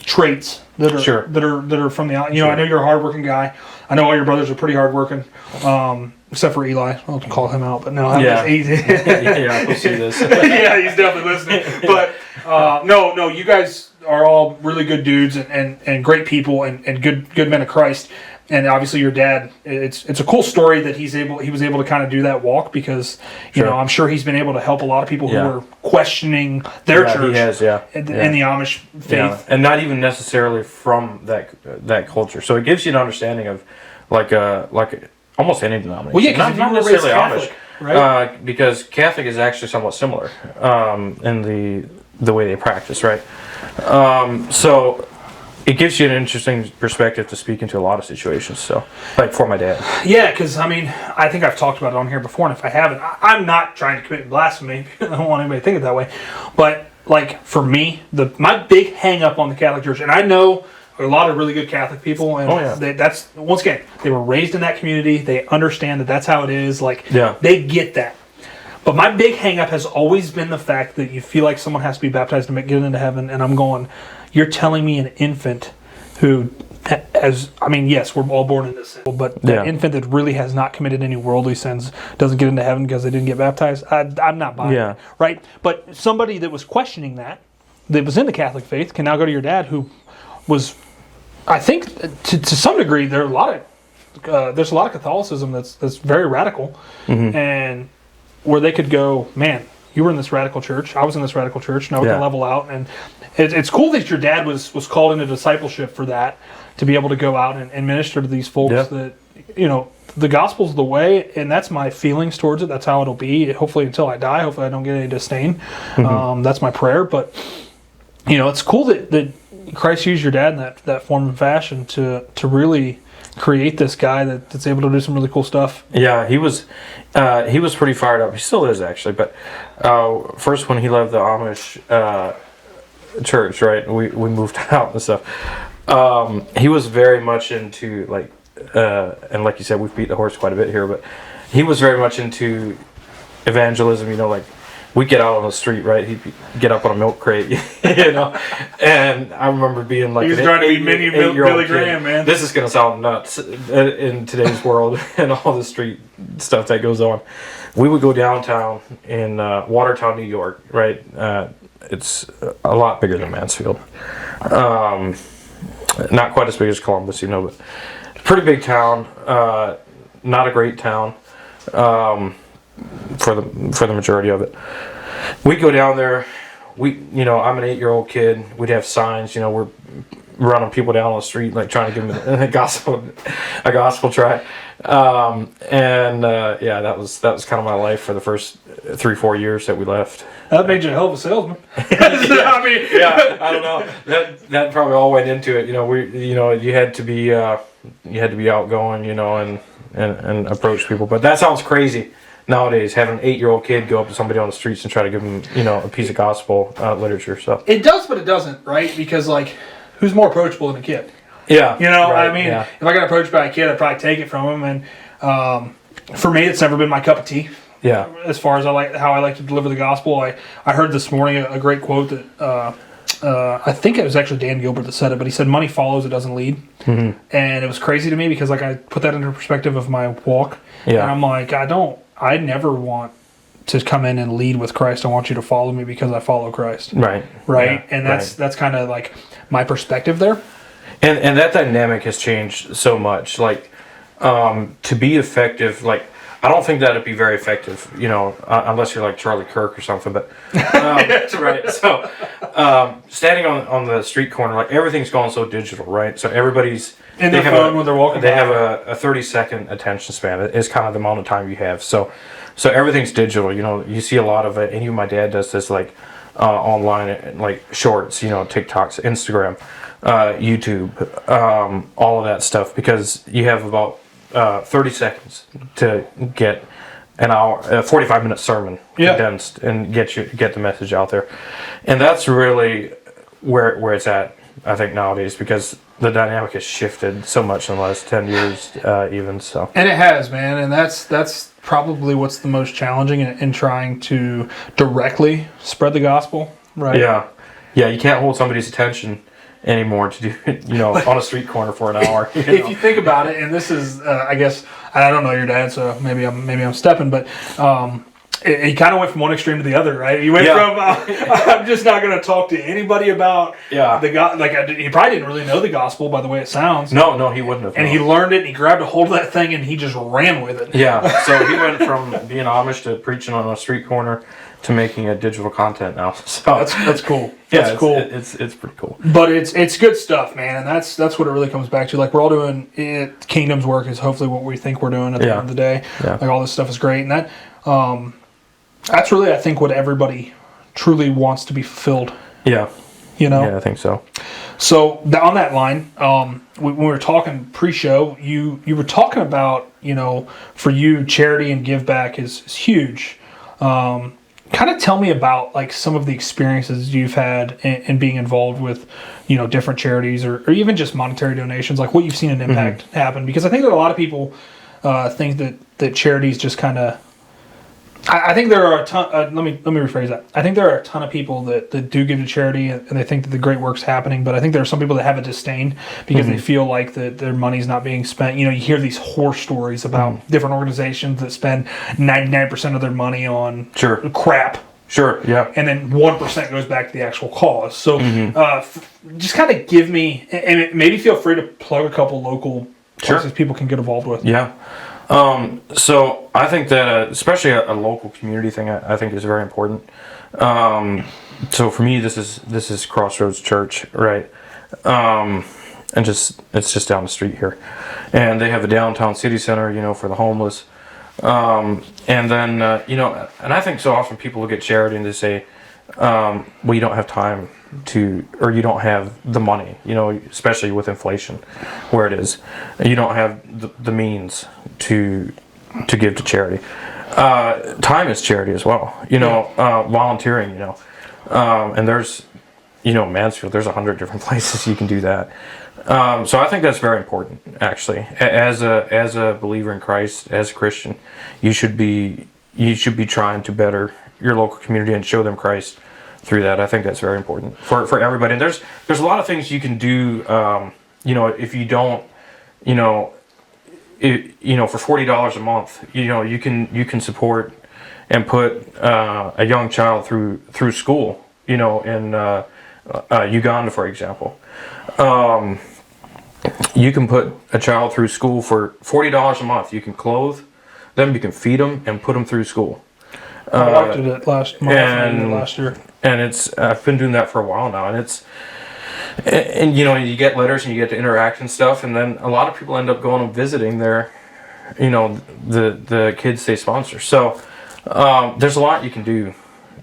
traits that are from the. I know you're a hardworking guy. I know all your brothers are pretty hardworking. Except for Eli, I'll call him out. But no, we'll see this. Yeah, he's definitely listening. But no, you guys are all really good dudes and great people and good men of Christ. And obviously, your dad. It's a cool story that he was able to kind of do that walk because I'm sure he's been able to help a lot of people who are questioning their church. He has, and the Amish faith, and not even necessarily from that culture. So it gives you an understanding of like almost any denomination. Well, yeah, not necessarily Catholic, Amish, right? Because Catholic is actually somewhat similar in the way they practice, right? So it gives you an interesting perspective to speak into a lot of situations. So, like for my dad. Yeah, because I think I've talked about it on here before, and if I haven't, I'm not trying to commit blasphemy. I don't want anybody to think it that way. But like for me, my big hang up on the Catholic Church, and I know a lot of really good Catholic people, and that's once again, they were raised in that community. They understand that that's how it is. They get that. But my big hang up has always been the fact that you feel like someone has to be baptized to get into heaven, and I'm going, you're telling me an infant who, yes, we're all born in this sin, but that infant that really has not committed any worldly sins doesn't get into heaven because they didn't get baptized. I'm not buying it, right? But somebody that was questioning that was in the Catholic faith, can now go to your dad who was, I think, to some degree, there's a lot of Catholicism that's very radical, and where they could go, man, you were in this radical church, I was in this radical church, now we can level out. And it's cool that your dad was called into discipleship for that, to be able to go out and minister to these folks that, the gospel's the way, and that's my feelings towards it. That's how it'll be. Hopefully, until I die. Hopefully, I don't get any disdain. That's my prayer. But it's cool that Christ used your dad in that form and fashion to really create this guy that's able to do some really cool stuff. Yeah, he was pretty fired up. He still is, actually. But first, when he left the Amish church, right, we moved out and stuff. He was very much into and like you said, we've beat the horse quite a bit here, but he was very much into evangelism. We'd get out on the street, right? He'd get up on a milk crate, And I remember being like, he was trying to be mini Billy Graham, man. This is gonna sound nuts in today's world and all the street stuff that goes on. We would go downtown in Watertown, New York, right? It's a lot bigger than Mansfield. Not quite as big as Columbus, but pretty big town. Not a great town. For the majority of it, we'd go down there. I'm an 8-year-old kid. We'd have signs. We're running people down on the street, like trying to give them a gospel tract. That was kind of my life for the first 3-4 years that we left. That made you a hell of a salesman. I don't know. That probably all went into it. You had to be outgoing, and approach people. But that sounds crazy. Nowadays, having an 8-year-old kid go up to somebody on the streets and try to give them, a piece of gospel literature. So it does, but it doesn't, right? Because who's more approachable than a kid? Yeah, right, if I got approached by a kid, I'd probably take it from him. And for me, it's never been my cup of tea. Yeah. As far as how I like to deliver the gospel, I heard this morning a great quote that I think it was actually Dan Gilbert that said it, but he said, "Money follows; it doesn't lead." Mm-hmm. And it was crazy to me because I put that into perspective of my walk. Yeah. And I'm like, I never want to come in and lead with Christ. I want you to follow me because I follow Christ. Right. Yeah, and that's kind of like my perspective there. And that dynamic has changed so much. To be effective, I don't think that'd be very effective, unless you're like Charlie Kirk or something. But right. So standing on the street corner, everything's going so digital, right? So everybody's in their phone when they're walking. They have a 30-second attention span. It's kind of the amount of time you have. So everything's digital. You see a lot of it. And even my dad does this online, shorts. TikToks, Instagram, YouTube, all of that stuff, because you have about 30 seconds to get an hour, a 45-minute sermon condensed and get the message out there. And that's really where it's at, I think, nowadays, because the dynamic has shifted so much in the last 10 years, even so. And it has, man, and that's probably what's the most challenging in trying to directly spread the gospel, right? Yeah, you can't hold somebody's attention anymore to do on a street corner for an hour. If you think about it, and this is, I guess, I don't know your dad, so maybe I'm stepping, but he kind of went from one extreme to the other, right? He went from I'm just not going to talk to anybody about the God. He probably didn't really know the gospel by the way it sounds. No, he wouldn't have. And he learned it, and he grabbed a hold of that thing, and he just ran with it. Yeah. So he went from being Amish to preaching on a street corner to making a digital content now. So that's cool. That's cool. It's pretty cool. But it's good stuff, man, and that's what it really comes back to. We're all doing it. Kingdom's work is hopefully what we think we're doing at the end of the day. Yeah. All this stuff is great, and that's really, I think, what everybody truly wants to be fulfilled. Yeah. Yeah, I think so. So on that line, when we were talking pre-show, you were talking about, for you, charity and give back is huge. Kind of tell me about some of the experiences you've had in being involved with, different charities or even just monetary donations, what you've seen an impact happen. Because I think that a lot of people think that charities just kind of. I think there are a ton. Let me rephrase that. I think there are a ton of people that do give to charity and they think that the great work's happening. But I think there are some people that have a disdain because they feel like that their money's not being spent. You hear these horror stories about different organizations that spend 99% of their money on crap. Sure. Yeah. And then 1% goes back to the actual cause. So just kind of give me, and maybe feel free to plug a couple local places people can get involved with. Yeah. So I think that especially a local community thing, I think is very important. So for me, this is Crossroads Church, right? and it's just down the street here, and they have a downtown city center, for the homeless. And then and I think so often people look at charity and they say, well, you don't have time to, or you don't have the money, especially with inflation where it is, you don't have the means to give to charity. Time is charity as well, volunteering, and there's, Mansfield, there's 100 different places you can do that. So I think that's very important, actually. As a believer in Christ, as a Christian, you should be trying to better your local community and show them Christ through that. I think that's very important for everybody. And there's a lot of things you can do. If you don't, for $40 a month, you can support and put a young child through school. In Uganda, for example. You can put a child through school for $40 a month. You can clothe them, you can feed them, and put them through school. I walked it last year. And I've been doing that for a while now, and you get letters and you get to interact and stuff, and then a lot of people end up going and visiting their, the kids they sponsor. So there's a lot you can do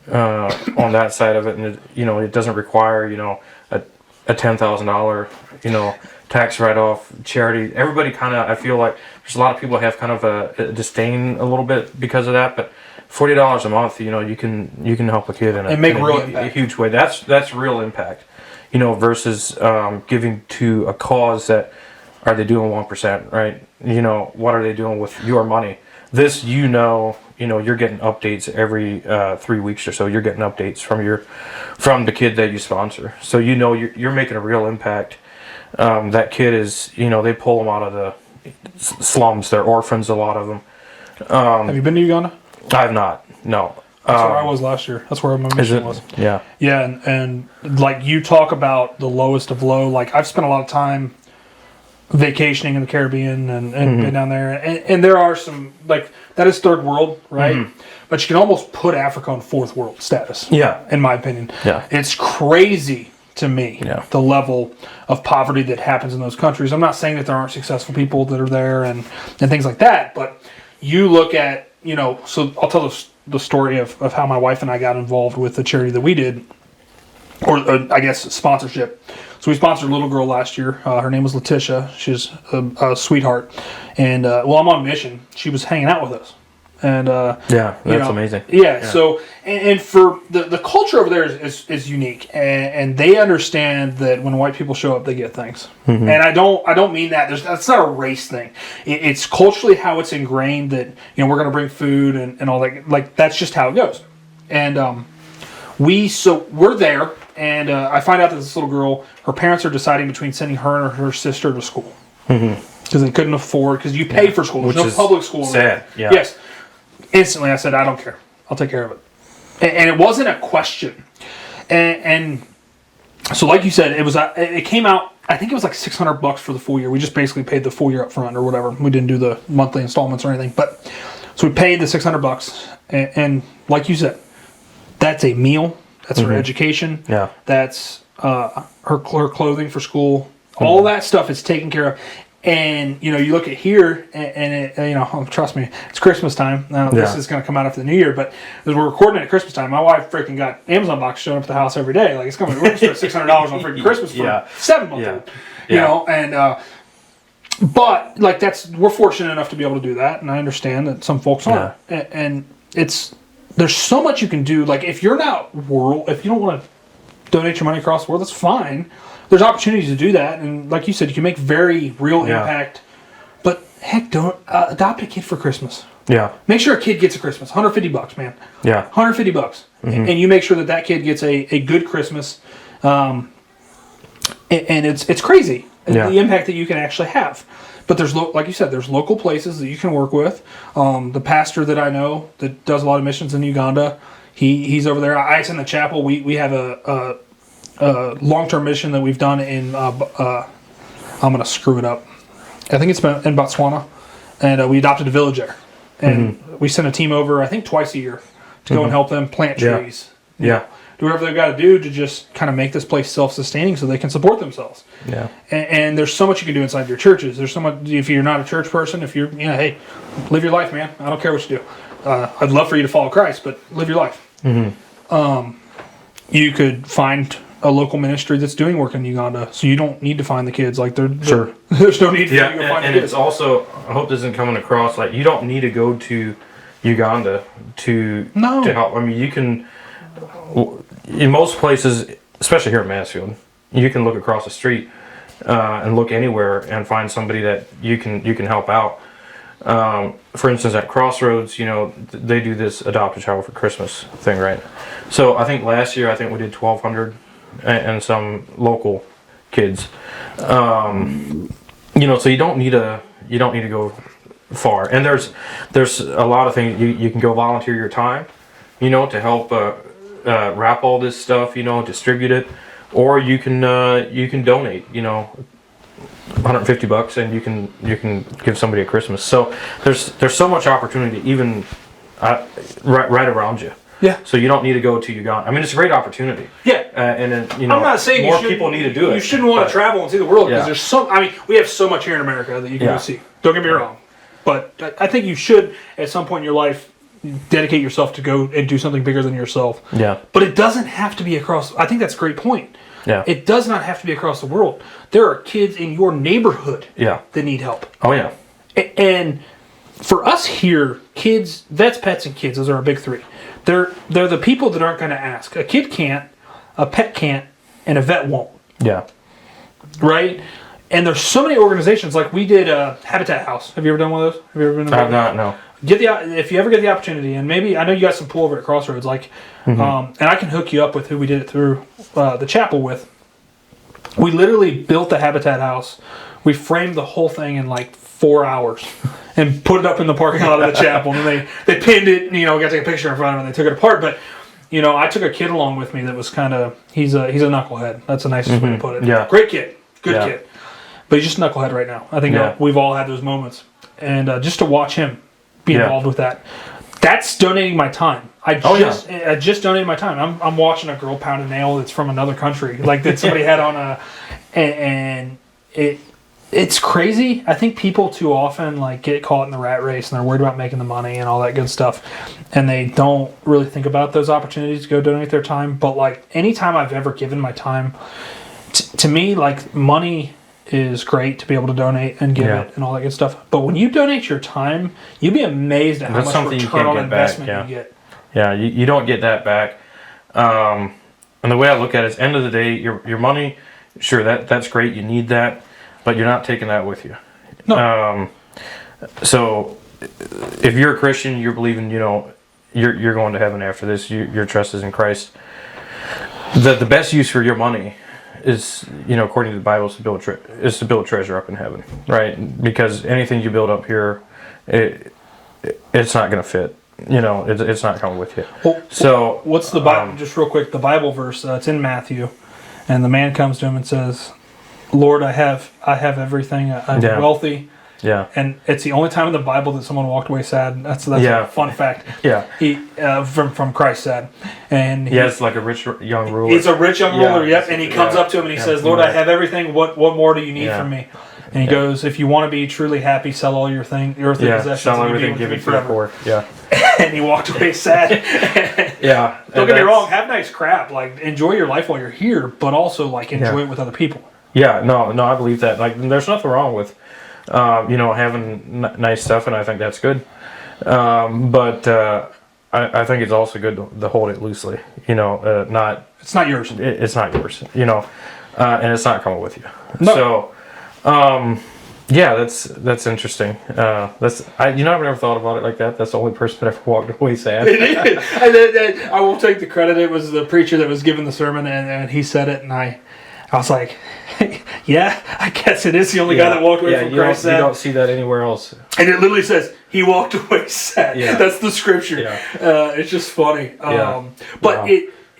on that side of it, and it doesn't require a $10,000 tax write-off charity. Everybody kind of, I feel like there's a lot of people have kind of a disdain a little bit because of that, but $40 a month, you can help a kid in a huge way. That's real impact, versus giving to a cause that, are they doing 1%, right? What are they doing with your money? This, you're getting updates every 3 weeks or so. You're getting updates from the kid that you sponsor. So you're making a real impact. That kid is, they pull them out of the slums. They're orphans, a lot of them. Have you been to Uganda? I have not. No. That's where I was last year. That's where my mission was. Yeah. Yeah, and like you talk about the lowest of low. Like I've spent a lot of time vacationing in the Caribbean and been down there, and there are some, like, that is third world, right? But you can almost put Africa on fourth world status. Yeah. In my opinion. Yeah. It's crazy to me, the level of poverty that happens in those countries. I'm not saying that there aren't successful people that are there and things like that, but you look at, so I'll tell the story of how my wife and I got involved with the charity that we did, or I guess sponsorship. So we sponsored a little girl last year. Her name was Letitia. She's a sweetheart. And I'm on mission. She was hanging out with us. And that's amazing. Yeah. So and for the culture over there is unique, and they understand that when white people show up, they get things. And I don't mean that. That's not a race thing. It's culturally how it's ingrained that we're going to bring food and all that. Like that's just how it goes. And we're there, and I find out that this little girl, her parents are deciding between sending her and her sister to school because they couldn't afford, because you pay for school. There's no public school. Sad. Yeah. Yes. Instantly, I said, I don't care. I'll take care of it. And it wasn't a question. And so, like you said, it came out, I think it was like $600 for the full year. We just basically paid the full year up front or whatever. We didn't do the monthly installments or anything. But so we paid the $600. And like you said, that's a meal. That's her education. Yeah. That's her clothing for school. All that stuff is taken care of. And, you look at here, and it, trust me, it's Christmas time. Now, this is going to come out after the New Year, but as we're recording it at Christmas time, my wife freaking got Amazon box showing up at the house every day. Like, it's coming, we're going to spend $600 on freaking Christmas for 7 months old. And, but, like, we're fortunate enough to be able to do that, and I understand that some folks aren't. And there's so much you can do. Like, if you're not if you don't want to donate your money across the world, that's fine. There's opportunities to do that, and like you said, you can make very real impact. But heck, don't adopt a kid for Christmas. Yeah. Make sure a kid gets a Christmas. $150, man. Yeah. $150, and you make sure that kid gets a good Christmas. And it's crazy the impact that you can actually have. But there's like you said, there's local places that you can work with. The pastor that I know that does a lot of missions in Uganda, he's over there. I attend the chapel. We have a long-term mission that we've done in I'm going to screw it up. I think it's been in Botswana, and we adopted a village there, and we send a team over, I think twice a year, to go and help them plant trees. do whatever they've got to do to just kind of make this place self-sustaining so they can support themselves. Yeah. And there's so much you can do inside your churches. There's so much, if you're not a church person, if you're, hey, live your life, man. I don't care what you do. I'd love for you to follow Christ, but live your life. Mm-hmm. You could find a local ministry that's doing work in Uganda, so you don't need to find the kids. Like, there's no need for you to go find the kids. It's also, I hope this isn't coming across, like, you don't need to go to Uganda to help. I mean, you can, in most places, especially here at Mansfield, you can look across the street and look anywhere and find somebody that you can help out. For instance, at Crossroads, they do this Adopt a Child for Christmas thing, right? So I think last year, we did 1,200 and some local kids. So you don't need to go far. And there's a lot of things you can go volunteer your time, to help wrap all this stuff, distribute it, or you can donate, $150 and you can give somebody a Christmas. So there's so much opportunity even right around you. Yeah. So you don't need to go to Uganda. I mean, it's a great opportunity. Yeah. And then, I'm not saying more people need to do it. You shouldn't want to travel and see the world because Yeah. we have so much here in America that you can go see. Don't get me wrong. But I think you should, at some point in your life, dedicate yourself to go and do something bigger than yourself. Yeah. But it doesn't have to be across. I think that's a great point. Yeah. It does not have to be across the world. There are kids in your neighborhood that need help. Oh, yeah. And for us here, kids, vets, pets, and kids, those are our big three. They're the people that aren't going to ask. A kid can't, a pet can't, and a vet won't. Yeah. Right? And there's so many organizations, like we did Habitat House. Have you ever done one of those? Have you ever been involved? I have not, no. If you ever get the opportunity, and maybe, I know you got some pull over at Crossroads, and I can hook you up with who we did it through the chapel with. We literally built the Habitat House. We framed the whole thing in like 4 hours and put it up in the parking lot of the chapel. And they pinned it, got to take a picture in front of it, and they took it apart. But, I took a kid along with me that was kind of, he's a knucklehead. That's the nicest way to put it. Yeah. Great kid. Good kid. But he's just a knucklehead right now. I think we've all had those moments. And just to watch him be involved with that's donating my time. I just donated my time. I'm watching a girl pound a nail that's from another country, like that somebody had on and it's crazy. I think people too often get caught in the rat race and they're worried about making the money and all that good stuff, and they don't really think about those opportunities to go donate their time. But anytime I've ever given my time, to me, money is great to be able to donate and give it and all that good stuff. But when you donate your time, you'd be amazed at how much return on investment you get. Yeah, you don't get that back. And the way I look at it is, end of the day, your money, sure, that's great. You need that, but you're not taking that with you. No. So if you're a Christian, you're believing, you're going to heaven after this. Your trust is in Christ. The best use for your money is, according to the Bible, is to build treasure up in heaven, right? Because anything you build up here, it's not going to fit. It's not coming with you. Well, so what's the Bible? Just real quick, the Bible verse. It's in Matthew, and the man comes to him and says, "Lord, I have everything. I'm wealthy." Yeah. And it's the only time in the Bible that someone walked away sad. That's a fun fact. Yeah. He from Christ sad. And he has like a rich young ruler. He's a rich young ruler, yep. And he comes up to him and he says, "Lord, I have everything. What more do you need from me?" And he goes, "If you want to be truly happy, sell all your earthly possessions. Sell everything, give it to the poor." Yeah. And he walked away sad. Yeah. Don't get me wrong. Have nice crap. Enjoy your life while you're here, but also enjoy it with other people. Yeah. No, I believe that. There's nothing wrong with having nice stuff, and I think that's good. But I think it's also good to hold it loosely. Not. It's not yours. It's not yours. And it's not coming with you. No. So, that's interesting. I've never thought about it like that. That's the only person that ever walked away sad. And I will take the credit. It was the preacher that was giving the sermon, and he said it, and I was like, yeah, I guess it is the only guy that walked away from Christ sad. You don't see that anywhere else. And it literally says, he walked away sad. Yeah. That's the scripture. Yeah. It's just funny. But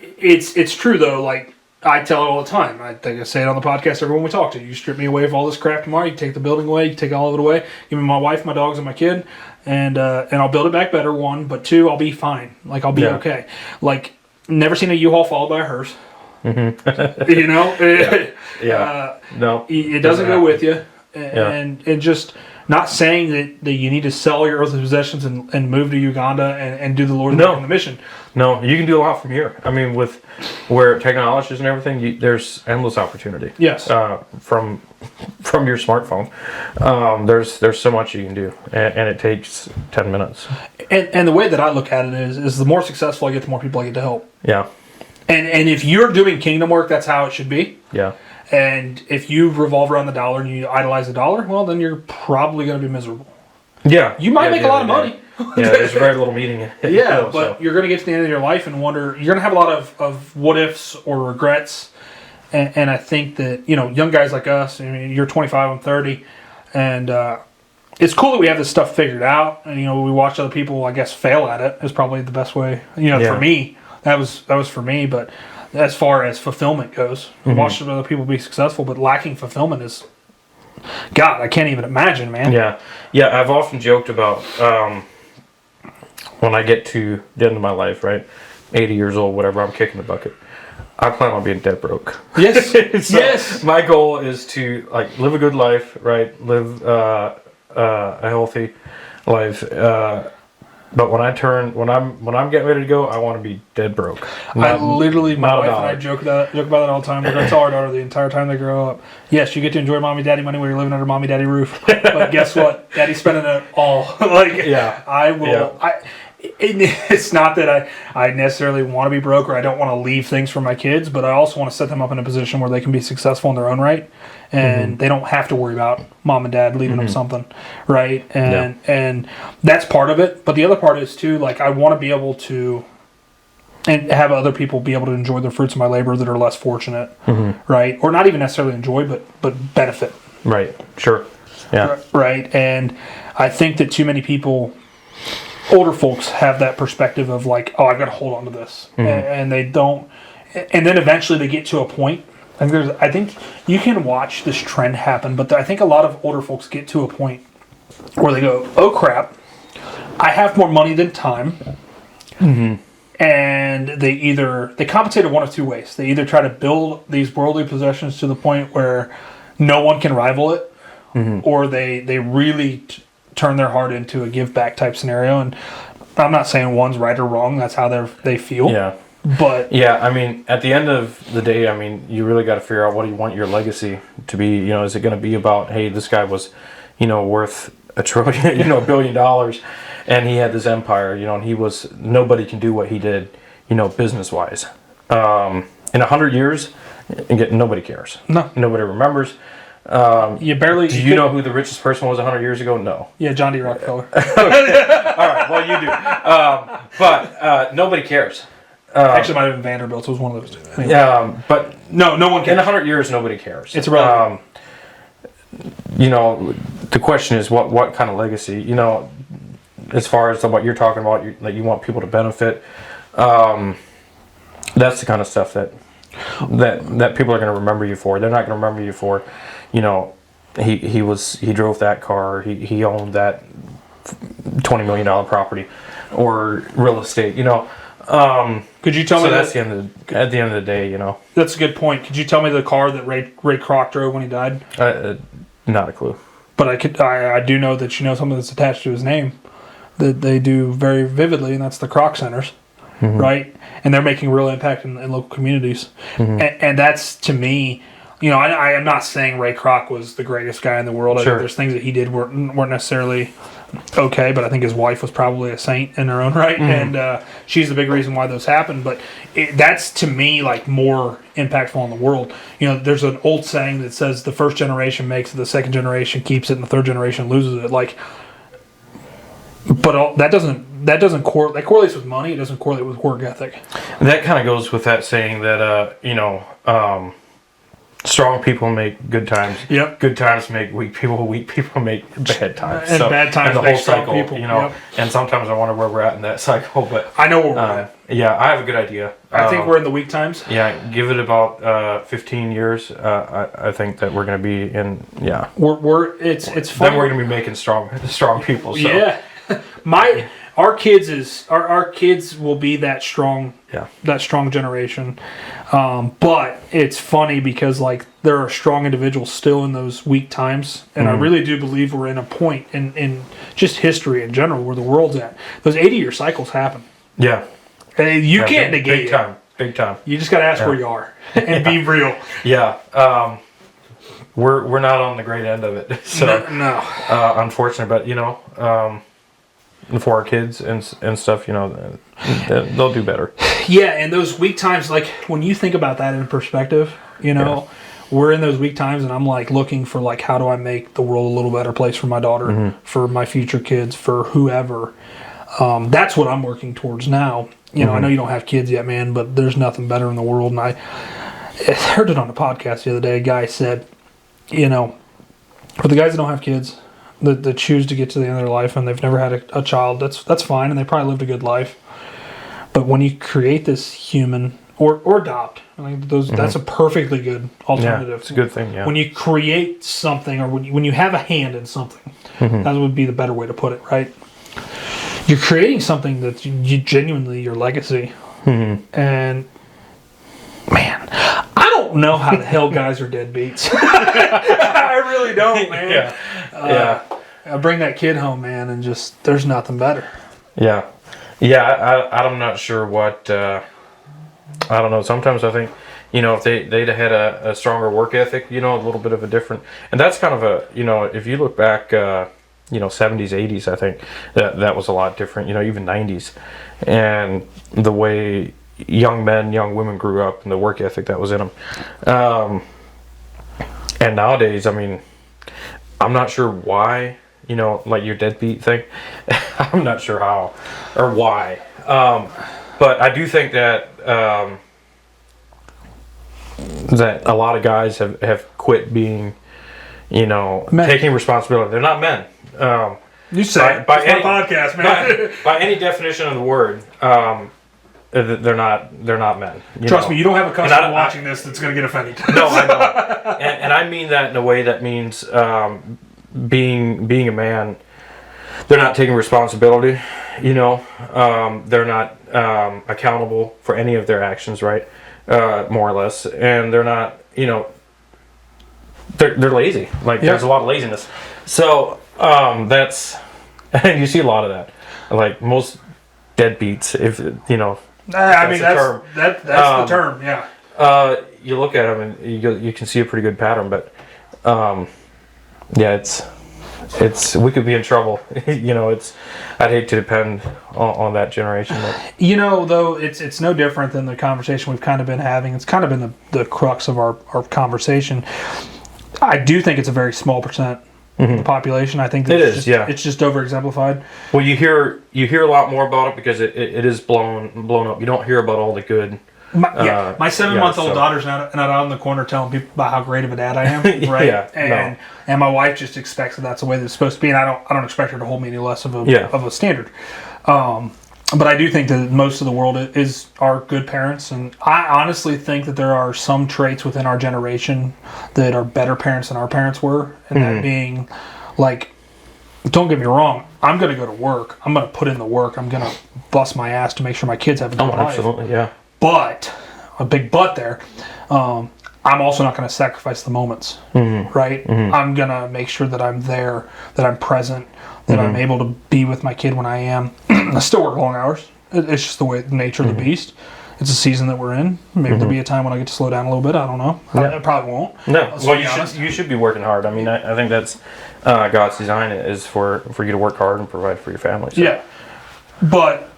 it's true, though. I tell it all the time. I think I say it on the podcast everyone we talk to. You strip me away of all this crap tomorrow, you take the building away, you take all of it away, give me my wife, my dogs, and my kid, and I'll build it back better, one, but two, I'll be fine. I'll be okay. Never seen a U-Haul followed by a hearse. Mm-hmm. You know, Yeah. No. it doesn't go with you, Yeah. and just not saying that you need to sell your earthly possessions and move to Uganda and do the Lord's work in the mission. No, you can do a lot from here. I mean, with where technology is and everything, there's endless opportunity. Yes. From your smartphone, there's so much you can do, and it takes 10 minutes. And the way that I look at it is the more successful I get, the more people I get to help. Yeah. And if you're doing kingdom work, that's how it should be. Yeah. And if you revolve around the dollar and you idolize the dollar, well, then you're probably going to be miserable. Yeah. You might make a lot of money. Yeah, there's very little meaning. Yeah, but you're going to get to the end of your life and wonder, you're going to have a lot of what ifs or regrets. And I think that, young guys like us, I mean, you're 25, I'm 30, and it's cool that we have this stuff figured out. And, we watch other people, I guess, fail at it is probably the best way, for me. That was for me, but as far as fulfillment goes, watching other people be successful, but lacking fulfillment is, God, I can't even imagine, man. Yeah. I've often joked about when I get to the end of my life, right, 80 years old, whatever, I'm kicking the bucket. I plan on being dead broke. Yes. So yes. My goal is to live a good life, right? Live a healthy life. But when I'm getting ready to go, I want to be dead broke. My wife and I joke about that all the time. We're going to tell our daughter the entire time they grow up, yes, you get to enjoy mommy daddy money when you're living under mommy daddy roof. But guess what? Daddy's spending it all. I will. Yeah. It's not that I necessarily want to be broke or I don't want to leave things for my kids, but I also want to set them up in a position where they can be successful in their own right, and they don't have to worry about mom and dad leaving them something, right? And that's part of it. But the other part is too, I want to be able to and have other people be able to enjoy the fruits of my labor that are less fortunate, right? Or not even necessarily enjoy, but benefit. Right. Sure. Yeah. Right. And I think that too many people, older folks, have that perspective of I've got to hold on to this, and they don't. And then eventually they get to a point. I think you can watch this trend happen, but I think a lot of older folks get to a point where they go, "Oh crap, I have more money than time," and they compensate in one of two ways. They either try to build these worldly possessions to the point where no one can rival it, or they really turn their heart into a give back type scenario. And I'm not saying one's right or wrong. That's how they feel. Yeah. But yeah, I mean, at the end of the day, I mean, you really got to figure out what do you want your legacy to be. Is it going to be about, hey, this guy was, worth $1 trillion, $1 billion, and he had this empire, and nobody can do what he did, business wise. In 100 years, nobody cares. No, nobody remembers. You barely. Do you know who the richest person was 100 years ago? No. Yeah, John D. Rockefeller. All right. Well, you do. But nobody cares. Actually, might have been Vanderbilt. It was one of those two. Anyway. But no one cares. In 100 years, nobody cares. It's irrelevant. The question is what kind of legacy? As far as what you're talking about, you want people to benefit. That's the kind of stuff that people are going to remember you for. They're not going to remember you for, he drove that car, he owned that $20 million property or real estate. Could you tell me? That's at the end of the day, That's a good point. Could you tell me the car that Ray Kroc drove when he died? Not a clue. But I do know that something that's attached to his name that they do very vividly, and that's the Kroc Centers. Right, and they're making real impact in local communities, and that's, to me, I am not saying Ray Kroc was the greatest guy in the world. I think there's things that he did weren't necessarily okay, but I think his wife was probably a saint in her own right, and she's the big reason why those happened. But that's, to me, more impactful in the world. There's an old saying that says the first generation makes it, the second generation keeps it, and the third generation loses it. But that correlates with money. It doesn't correlate with work ethic. That kind of goes with that saying that strong people make good times. Yep. Good times make weak people. Weak people make bad times. And bad times make strong people. And sometimes I wonder where we're at in that cycle. But I know where we're at. Yeah, I have a good idea. I think we're in the weak times. Yeah, give it about 15 years. I think that we're going to be in. Yeah. It's fun. Then we're going to be making strong people. So. Yeah. My our kids will be that strong. Yeah. That strong generation. But it's funny because like there are strong individuals still in those weak times, and I really do believe we're in a point in just history in general where the world's at. Those 80-year cycles happen. Yeah. And you can't negate it. Big time. You just got to ask where you are and be real. Yeah. We're not on the great end of it. So No. Unfortunate, but for our kids and stuff, they'll do better. Yeah, and those weak times, like when you think about that in perspective, we're in those weak times, and I'm like looking for like how do I make the world a little better place for my daughter, for my future kids, for whoever. That's what I'm working towards now. I know you don't have kids yet, man, but there's nothing better in the world. And I heard it on a podcast the other day. A guy said, for the guys that don't have kids, that choose to get to the end of their life and they've never had a child, that's fine, and they probably lived a good life. But when you create this human or adopt, that's a perfectly good alternative. Yeah, it's a good thing. Yeah. When you create something, or when you have a hand in something, that would be the better way to put it, right? You're creating something that's genuinely your legacy, and man, I don't know how the hell guys are deadbeats. I really don't, man. I bring that kid home, man, and just there's nothing better. Yeah. I'm not sure what. I don't know. Sometimes I think, if they'd had a stronger work ethic, a little bit of a different, and that's kind of a, if you look back, 70s, 80s, I think that was a lot different. Even 90s, and the way young men, young women grew up, and the work ethic that was in them. And nowadays, I mean, I'm not sure why. Like your deadbeat thing. I'm not sure how or why. But I do think that that a lot of guys have quit being, taking responsibility. They're not men. You say it. It's my podcast, man. By any definition of the word, they're not men. Trust me, you don't have a customer watching this that's going to get offended. No, I don't. And I mean that in a way that means being a man, they're not taking responsibility. They're not accountable for any of their actions, right? More or less, and they're not. They're lazy. Like there's a lot of laziness. So that's, and you see a lot of that. Like most deadbeats, if that's the term. Yeah. You look at them and you can see a pretty good pattern, but it's we could be in trouble. I'd hate to depend on that generation. But. Though it's no different than the conversation we've kind of been having. It's kind of been the crux of our conversation. I do think it's a very small percent of the population. I think that it's just over exemplified. Well, you hear a lot more about it because it is blown up. You don't hear about all the good. My 7-month-old daughter's not out in the corner telling people about how great of a dad I am, right? And my wife just expects that's the way that it's supposed to be, and I don't expect her to hold me any less of a standard. But I do think that most of the world are good parents, and I honestly think that there are some traits within our generation that are better parents than our parents were, and that being like, don't get me wrong, I'm going to go to work, I'm going to put in the work, I'm going to bust my ass to make sure my kids have a good life. Absolutely, yeah. But, a big but there, I'm also not going to sacrifice the moments, right? I'm going to make sure that I'm there, that I'm present, that I'm able to be with my kid when I am. I still work long hours. It's just the nature of the beast. It's a season that we're in. Maybe there'll be a time when I get to slow down a little bit. I don't know. I probably won't. No. Well, you should be working hard. I mean, I think that's God's design is for you to work hard and provide for your family. So. Yeah. But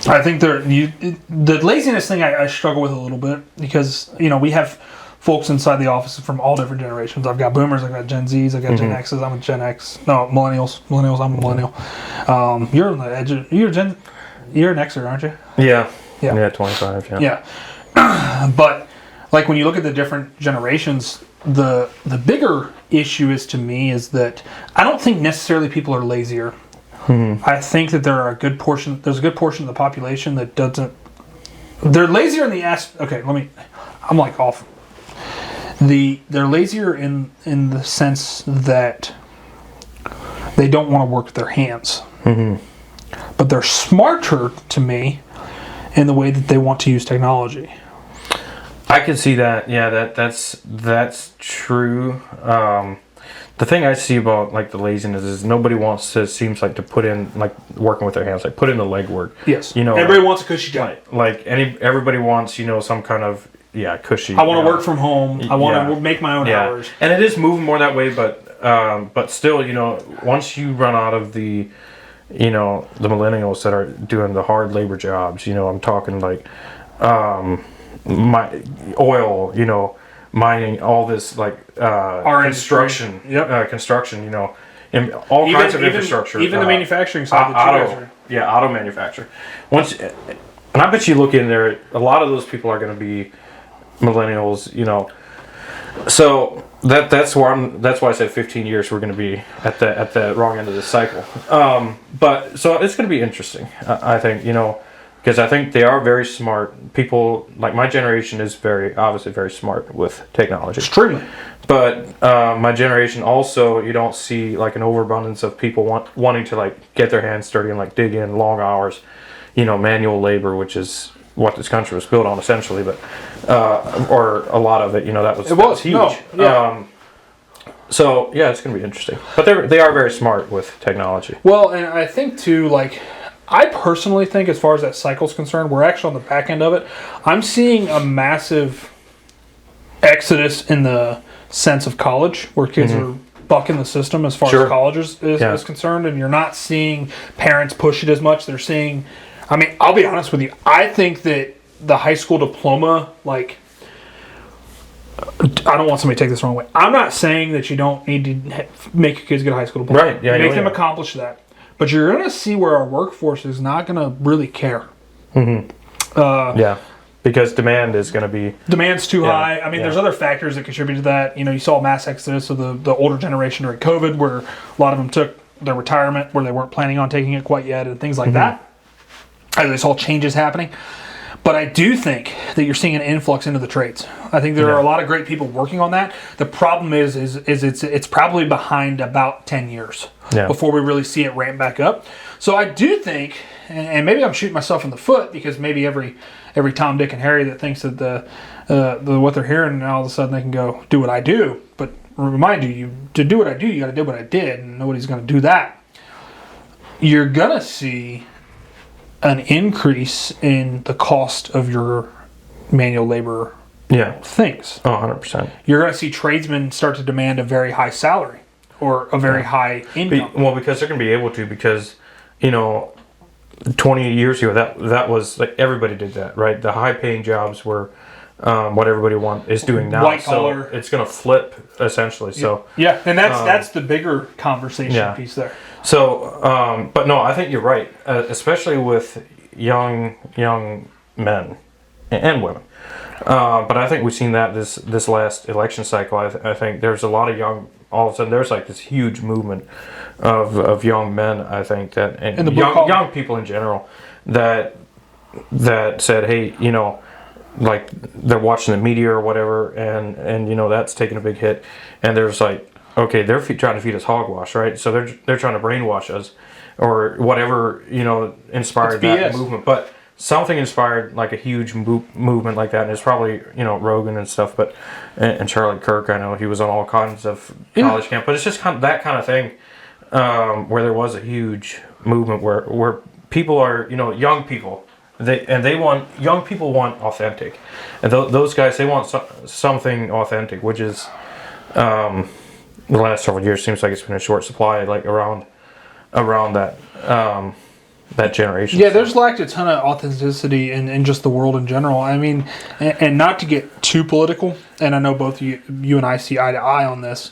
I think the laziness thing I struggle with a little bit because, we have folks inside the office from all different generations. I've got boomers, I've got Gen Zs, I've got Gen Xs, I'm a Gen X. No, millennials, I'm a millennial. You're on the edge you're an Xer, aren't you? Yeah. Yeah, 25, yeah. But like when you look at the different generations, the bigger issue to me is that I don't think necessarily people are lazier. I think that there's a good portion of the population that doesn't. They're lazier in the I'm like off. They're lazier in the sense that they don't want to work with their hands. but they're smarter to me in the way that they want to use technology. I can see that. Yeah, that's true. The thing I see about like the laziness is nobody wants to, seems like, to put in, like, working with their hands, like put in the legwork. Yes. You know, everybody wants a cushy job. Everybody wants, some kind of cushy. I want to work from home. I want to make my own hours. And it is moving more that way, but still, once you run out of the millennials that are doing the hard labor jobs, I'm talking like my oil, mining, all this like construction, construction, and all kinds of infrastructure, even the manufacturing side, auto manufacture. And I bet you look in there, a lot of those people are going to be millennials, So that's why I said 15 years we're going to be at the wrong end of the cycle. But so it's going to be interesting, I think, because I think they are very smart people. Like my generation is obviously very smart with technology. Extremely. But my generation also, you don't see like an overabundance of people wanting to like get their hands dirty and like dig in long hours, manual labor, which is what this country was built on essentially, but or a lot of it, that was huge. No, yeah. So yeah, it's going to be interesting. But they are very smart with technology. Well, and I think too, like, I personally think as far as that cycle's concerned, we're actually on the back end of it. I'm seeing a massive exodus in the sense of college, where kids are bucking the system as far as college is concerned, and you're not seeing parents push it as much. They're seeing, I mean, I'll be honest with you, I think that the high school diploma, like, I don't want somebody to take this the wrong way. I'm not saying that you don't need to make your kids get a high school diploma. Right, yeah. Make them accomplish that. But you're going to see where our workforce is not going to really care. Because demand is going to be... Demand's too high. I mean, there's other factors that contribute to that. You saw a mass exodus of the older generation during COVID, where a lot of them took their retirement where they weren't planning on taking it quite yet, and things like that. As they saw changes happening. But I do think that you're seeing an influx into the trades. I think there are a lot of great people working on that. The problem is it's probably behind about 10 years before we really see it ramp back up. So I do think, and maybe I'm shooting myself in the foot, because maybe every Tom, Dick, and Harry that thinks that the what they're hearing, and all of a sudden they can go do what I do. But remind you to do what I do, you got to do what I did, and nobody's going to do that. You're gonna see an increase in the cost of your manual labor things. 100%. You're going to see tradesmen start to demand a very high salary or a very high income. Well, because they're going to be able to, because 20 years ago that was like everybody did that, right? The high paying jobs were what everybody is doing now. White collar. So it's going to flip essentially. So and that's the bigger conversation piece there. So, but no, I think you're right, especially with young men and women. But I think we've seen that this last election cycle. I think there's a lot of all of a sudden there's like this huge movement of young men. I think that and young people in general that said, hey, like they're watching the media or whatever, and that's taking a big hit, and there's like, okay, they're trying to feed us hogwash, right? So they're trying to brainwash us, or whatever inspired that movement. But something inspired like a huge movement like that, and it's probably Rogan and stuff, but and Charlie Kirk. I know he was on all kinds of college camp, but it's just kind of that kind of thing where there was a huge movement where people are young people. Young people want authentic, and those guys, they want something authentic, which is. The last several years seems like it's been a short supply, like around that that generation. Yeah, there's lacked a ton of authenticity in just the world in general. I mean, and not to get too political, and I know both you and I see eye to eye on this,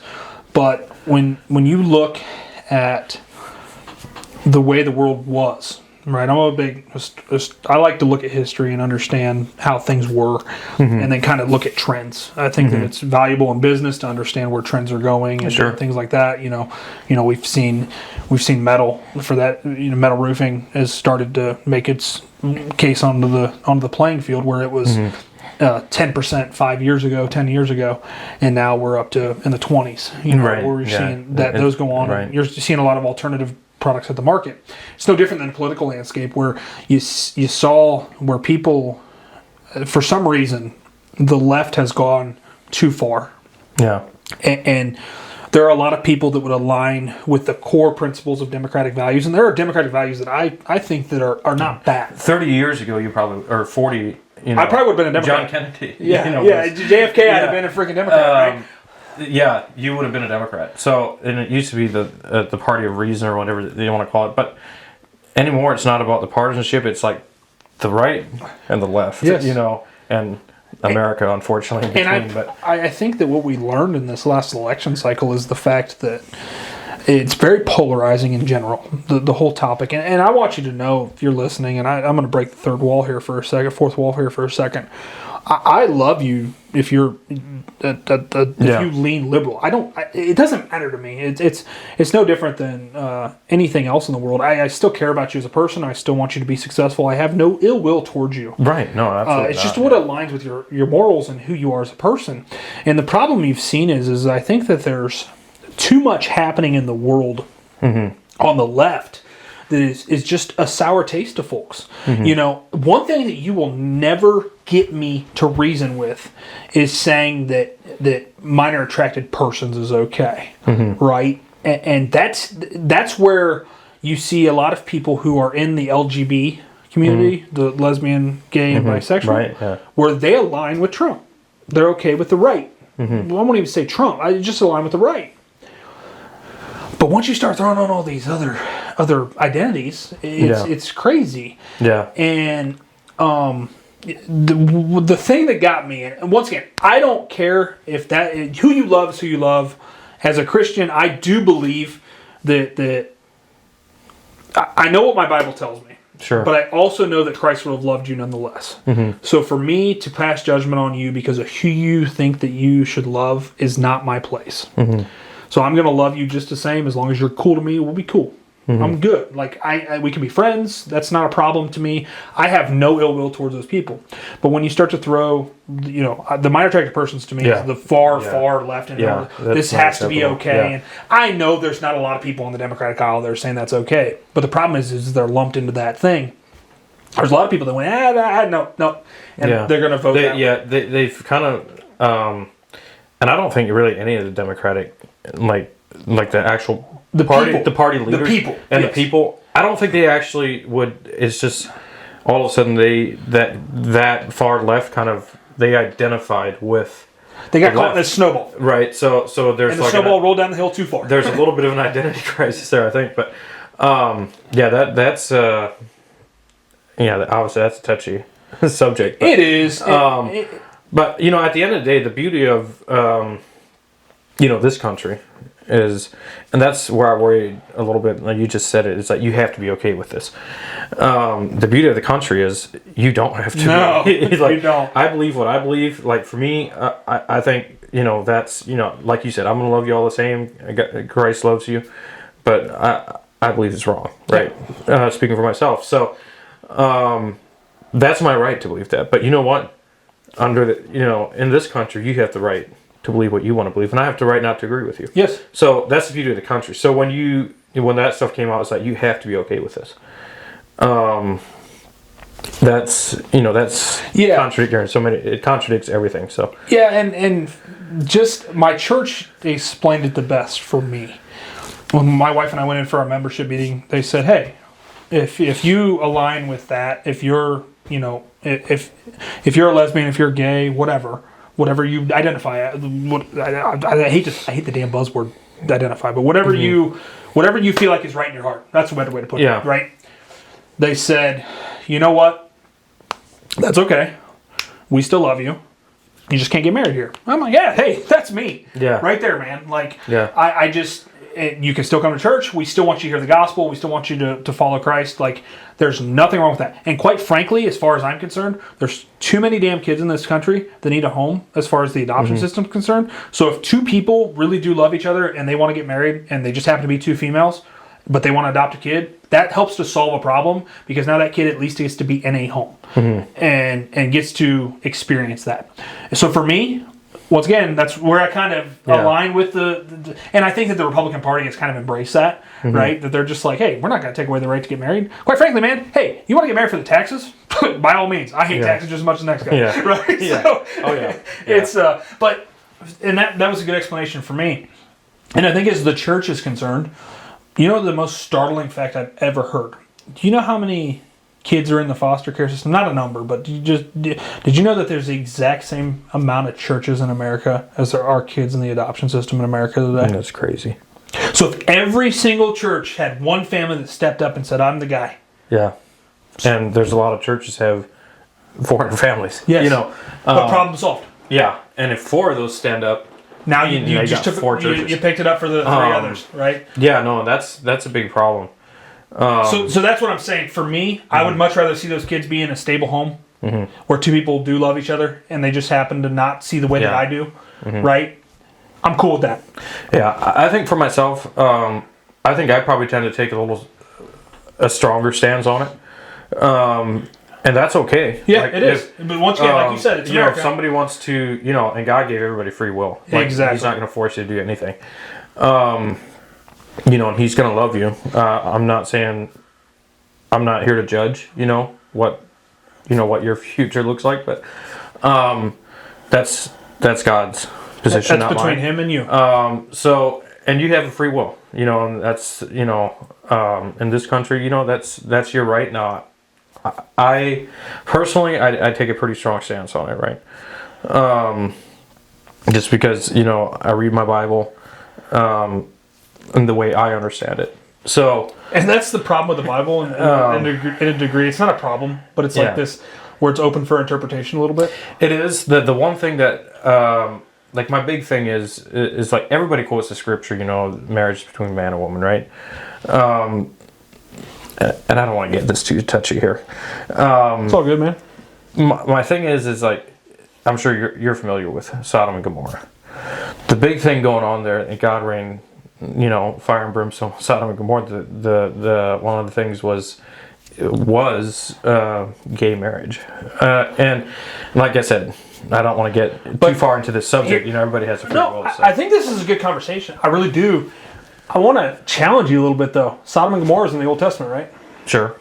but when you look at the way the world was, right? I'm a big. I like to look at history and understand how things were, and then kind of look at trends. I think that it's valuable in business to understand where trends are going and things like that. We've seen metal for that. Metal roofing has started to make its case onto the playing field, where it was 10% 10 years ago, and now we're up to in the 20s. Where you're seeing that those go on. Right. You're seeing a lot of alternative products at the market. It's no different than the political landscape where you saw where people, for some reason, the left has gone too far. Yeah. And there are a lot of people that would align with the core principles of democratic values, and there are democratic values that I think that are not bad. 30 years ago, you probably, or 40, you know, I probably would have been a Democrat. John Kennedy. Yeah, you know, JFK, I'd have been a freaking Democrat, right? Yeah, you would have been a Democrat. So, and it used to be the party of reason or whatever they want to call it. But anymore, it's not about the partisanship. It's like the right and the left, yes. you know, and America, unfortunately, in between. But I think that what we learned in this last election cycle is the fact that it's very polarizing in general, the whole topic. And I want you to know, if you're listening, and I'm going to break the fourth wall here for a second. I love you if you're if you lean liberal. It doesn't matter to me. It's no different than anything else in the world. I still care about you as a person. I still want you to be successful. I have no ill will towards you. Right. No, absolutely. It's just what aligns with your morals and who you are as a person. And the problem you've seen is I think that there's too much happening in the world on the left that is just a sour taste to folks. You know, one thing that you will never get me to reason with is saying that minor attracted persons is okay, right? And that's where you see a lot of people who are in the LGBT community, the lesbian, gay, and bisexual, right, yeah. where they align with Trump. They're okay with the right. Well, I won't even say Trump. I just align with the right. But once you start throwing on all these other identities, it's crazy. Yeah. And the thing that got me, and once again, I don't care if who you love is who you love. As a Christian, I do believe that I know what my Bible tells me. Sure. But I also know that Christ would have loved you nonetheless. So for me to pass judgment on you because of who you think that you should love is not my place. So I'm going to love you just the same. As long as you're cool to me, we'll be cool. I'm good. Like we can be friends. That's not a problem to me. I have no ill will towards those people. But when you start to throw, you know, the minor attracted persons to me is the far left, and this has to be okay. And I know there's not a lot of people on the Democratic aisle that are saying that's okay. But the problem is they're lumped into that thing. There's a lot of people that went, no, and they're going to vote. They've kind of, and I don't think really any of the Democratic, like the actual party leaders, the people. I don't think they actually would. It's just all of a sudden that far left kind of they identified with. They got caught in a snowball, right? So there's and the snowball rolled down the hill too far. There's a little bit of an identity crisis there, I think, but that's obviously that's a touchy subject. But, it is. But you know, at the end of the day, the beauty of this country is, and that's where I worry a little bit. Like you just said it, is that you have to be okay with this. The beauty of the country is you don't have to. No, like, you don't. I believe what I believe. Like for me, I think that's like you said, I'm gonna love you all the same. Christ loves you, but I believe it's wrong, right? Speaking for myself, so that's my right to believe that. But you know what? Under in this country, you have the right to believe what you want to believe, and I have the right not to agree with you. Yes. So that's the beauty of the country. So when that stuff came out, it's like you have to be okay with this. That's contradictory. It contradicts everything. So and just my church explained it the best for me. When my wife and I went in for our membership meeting, they said, "Hey, if you align with that, if you're if you're a lesbian, if you're gay, whatever you identify, I hate the damn buzzword identify, but whatever you feel like is right in your heart. That's a better way to put it, right? They said, you know what? That's okay. We still love you. You just can't get married here. I'm like, yeah, hey, that's me. Yeah. Right there, man. Like, yeah. I just... You can still come to church. We still want you to hear the gospel. We still want you to follow Christ. Like, there's nothing wrong with that. And quite frankly, as far as I'm concerned, there's too many damn kids in this country that need a home as far as the adoption system is concerned. So if two people really do love each other and they want to get married and they just happen to be two females, but they want to adopt a kid, that helps to solve a problem because now that kid at least gets to be in a home and gets to experience that. So for me, once again, that's where I kind of align with and I think that the Republican Party has kind of embraced that, right? That they're just like, hey, we're not going to take away the right to get married. Quite frankly, man, hey, you want to get married for the taxes? By all means. I hate taxes just as much as the next guy, right? Yeah. So, it's, and that was a good explanation for me. And I think as the church is concerned, you know the most startling fact I've ever heard? Do you know how many kids are in the foster care system? Not a number, but did you know that there's the exact same amount of churches in America as there are kids in the adoption system in America today? That's crazy. So if every single church had one family that stepped up and said, I'm the guy. Yeah. And there's a lot of churches have 400 families. Yes. You know. But problem solved. Yeah. And if 4 of those stand up, now you just took 4 churches. You picked it up for the 3 others, right? Yeah, no, that's a big problem. So that's what I'm saying. For me, I would much rather see those kids be in a stable home where 2 people do love each other and they just happen to not see the way that I do, right? I'm cool with that. Yeah, I think for myself, I think I probably tend to take a stronger stance on it. And that's okay. Yeah, it is. But once again, like you said, it's America. If somebody wants to, and God gave everybody free will. Exactly. He's not going to force you to do anything. And he's going to love you. I'm not saying, I'm not here to judge, what your future looks like, but that's God's position, that's not between mine. him and you. And you have a free will, and that's, in this country, that's your right. Now, I personally, I take a pretty strong stance on it, right? Just because, I read my Bible, in the way I understand it. So, and that's the problem with the Bible in a degree. It's not a problem, but it's like this, where it's open for interpretation a little bit. It is. The one thing that, like my big thing is like everybody quotes the scripture, marriage between man and woman, right? And I don't want to get this too touchy here. It's all good, man. My thing is like, I'm sure you're familiar with Sodom and Gomorrah. The big thing going on there, and God rained, fire and brimstone, Sodom and Gomorrah. The one of the things was gay marriage, and like I said, I don't want to get too far into this subject. Everybody has a free will. So. I think this is a good conversation. I really do. I want to challenge you a little bit, though. Sodom and Gomorrah is in the Old Testament, right? Sure.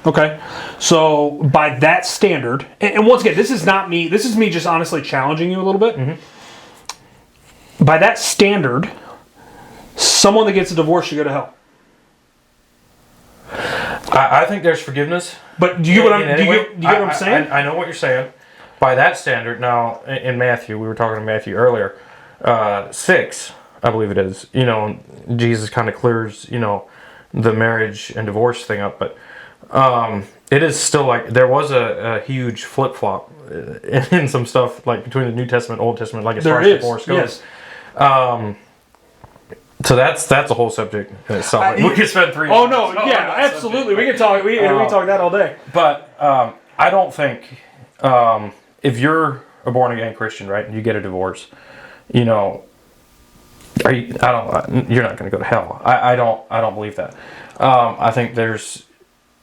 Okay. So, by that standard, and once again, this is not me, this is me just honestly challenging you a little bit. Mm-hmm. By that standard, someone that gets a divorce should go to hell. I think there's forgiveness. But do you get what I'm saying? I know what you're saying. By that standard, now, in Matthew, we were talking to Matthew earlier, 6... I believe it is. Jesus kind of clears, the marriage and divorce thing up, but it is still like there was a huge flip flop in some stuff like between the New Testament, Old Testament, like as far as divorce goes. Yes. So that's a whole subject in itself. We could spend 3 hours. Oh no, yeah, absolutely. We can talk. We can talk that all day. But I don't think if you're a born again Christian, right, and you get a divorce, you're not going to go to hell. I don't believe that. I think there's,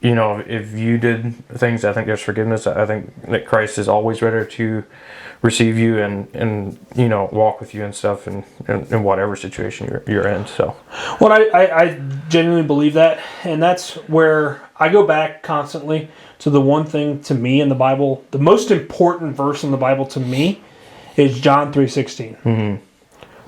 if you did things, I think there's forgiveness. I think that Christ is always ready to receive you and walk with you and stuff in whatever situation you're in. So, well, I genuinely believe that, and that's where I go back constantly to the one thing to me in the Bible. The most important verse in the Bible to me is John 3:16. Mm-hmm.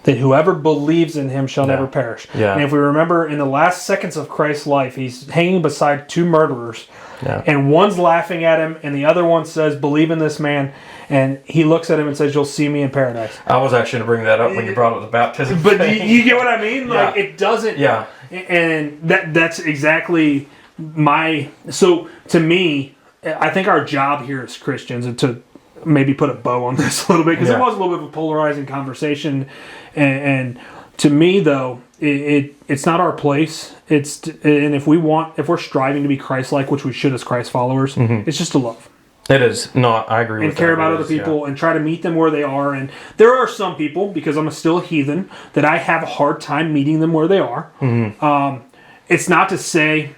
That whoever believes in him shall never perish. Yeah. And if we remember, in the last seconds of Christ's life, he's hanging beside 2 murderers. Yeah. And one's laughing at him, and the other one says, believe in this man. And he looks at him and says, you'll see me in paradise. I was actually going to bring that up when you brought up the baptism. But you get what I mean? Like, it doesn't... Yeah. And that's exactly my... So, to me, I think our job here as Christians, and to maybe put a bow on this a little bit, because it was a little bit of a polarizing conversation, and to me though it's not our place. And if we're striving to be Christ-like, which we should as Christ followers, it's just to love. It is. No, I agree with that. And care about other people and try to meet them where they are. And there are some people, because I'm still a heathen, that I have a hard time meeting them where they are. Mm-hmm. It's not to say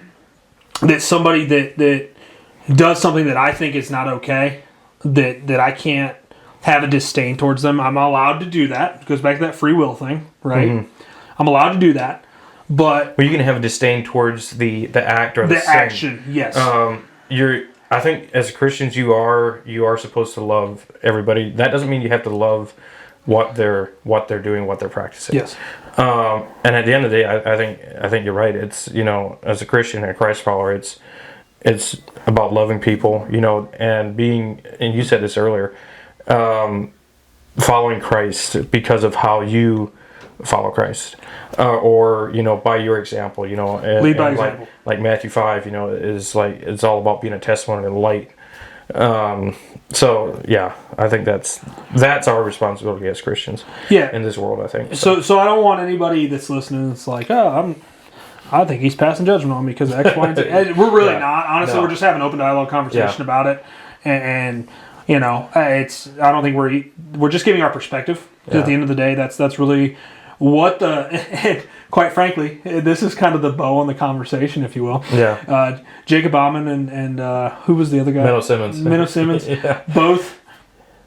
that somebody that does something that I think is not okay, that I can't have a disdain towards them. I'm allowed to do that. It goes back to that free will thing, right? Mm-hmm. I'm allowed to do that. But you can have a disdain towards the act or the sin. action, yes. I think as Christians you are supposed to love everybody. That doesn't mean you have to love what they're doing, what they're practicing. Yes. And at the end of the day, I think you're right. It's, as a Christian and a Christ follower, it's about loving people, and you said this earlier, following Christ because of how you follow Christ, or by your example, lead by example. Like Matthew 5, is like it's all about being a testimony and light. So yeah, I think that's our responsibility as Christians. Yeah. In this world, I think. So I don't want anybody that's listening that's like, I think he's passing judgment on me because of X, Y, and Z. We're really not. Honestly, we're just having an open dialogue conversation about it, and it's. I don't think we're just giving our perspective. Yeah. At the end of the day, that's really what and quite frankly, this is kind of the bow on the conversation, if you will. Yeah. Jacob Bauman and who was the other guy? Menno Simmons. Yeah. Both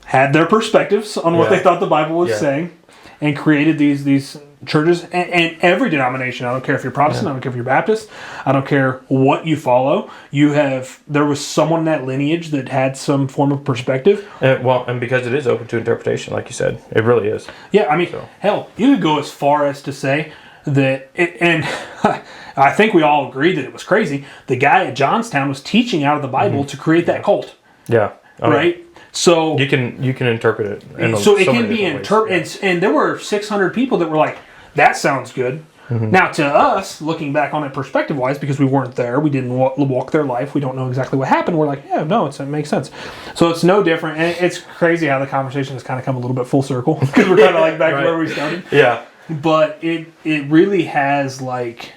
had their perspectives on what they thought the Bible was saying, and created these churches and every denomination. I don't care if you're Protestant. I don't care if you're Baptist. I don't care what you follow. There was someone in that lineage that had some form of perspective. And because it is open to interpretation, like you said, it really is. Yeah, I mean, hell, you could go as far as to say that and I think we all agree that it was crazy. The guy at Johnstown was teaching out of the Bible to create that cult. Yeah. Right? So you can interpret it. It can be interpreted, and there were 600 people that were like, "That sounds good." Mm-hmm. Now, to us, looking back on it perspective-wise, because we weren't there, we didn't walk their life, we don't know exactly what happened. We're like, "Yeah, no, it makes sense." So it's no different, and it's crazy how the conversation has kind of come a little bit full circle because we're kind of like back to where we started. Yeah, but it really has like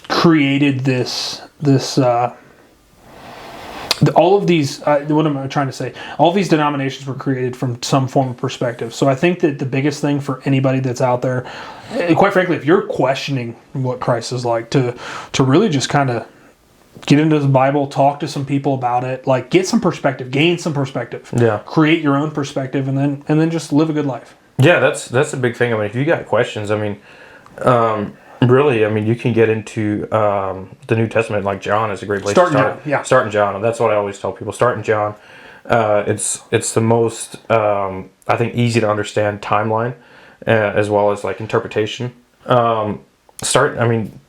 created this. All of these, what am I trying to say? All of these denominations were created from some form of perspective. So I think that the biggest thing for anybody that's out there, quite frankly, if you're questioning what Christ is like, to really just kind of get into the Bible, talk to some people about it, like get some perspective, gain some perspective, create your own perspective, and then just live a good life. Yeah, that's a big thing. I mean, if you got questions, I mean, really, I mean, you can get into the New Testament. Like John is a great place to start. Start in John. That's what I always tell people. Start in John. It's the most I think easy to understand timeline, as well as like interpretation. I mean,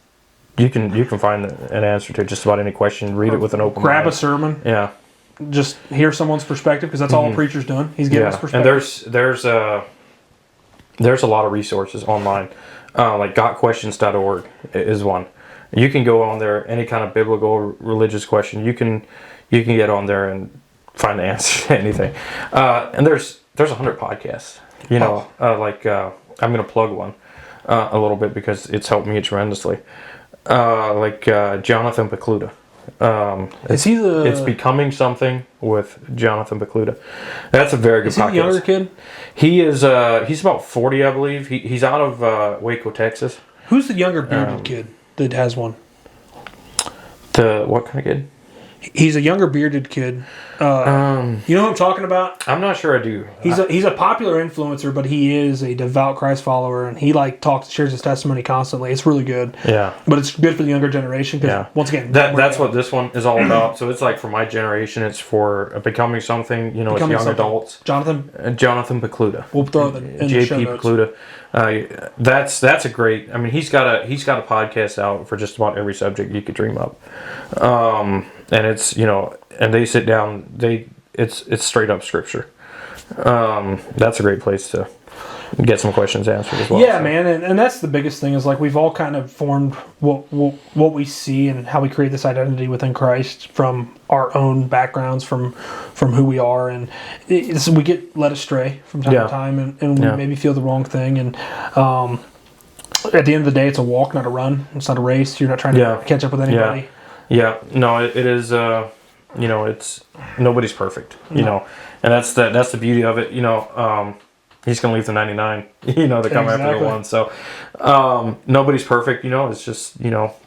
you can find an answer to just about any question. Read it with an open mind. Grab a sermon. Yeah. Just hear someone's perspective, because that's all a preacher's doing. He's giving us perspective. And there's a lot of resources online. Like gotquestions.org is one. You can go on there, any kind of biblical religious question, you can get on there and find the answer to anything. And there's 100 podcasts. I'm going to plug one a little bit because it's helped me tremendously. Jonathan Pecluda. It's Becoming Something with Jonathan Pecluda. That's a very good podcast. Is he a younger kid? He is. He's about 40, I believe. He's out of Waco, Texas. Who's the younger bearded kid that has one? What kind of kid? He's a younger bearded kid. You know who I'm talking about? I'm not sure I do. He's a popular influencer, but he is a devout Christ follower, and he shares his testimony constantly. It's really good. Yeah. But it's good for the younger generation because once again, that's what this one is all about. So it's like for my generation, it's for becoming something. It's young adults. Jonathan Pecluda. We'll throw it in the show notes. Pecluda. That's a great. I mean, he's got a podcast out for just about every subject you could dream up. And it's and they sit down. It's straight up scripture. That's a great place to get some questions answered as well. Yeah, man, and that's the biggest thing is like we've all kind of formed what we see and how we create this identity within Christ from our own backgrounds, from who we are, and we get led astray from time to time, and we maybe feel the wrong thing, and at the end of the day, it's a walk, not a run. It's not a race. You're not trying to catch up with anybody. Yeah, no, it is. It's nobody's perfect. And that's the beauty of it. He's gonna leave the 99. To come after the one. So nobody's perfect. It's just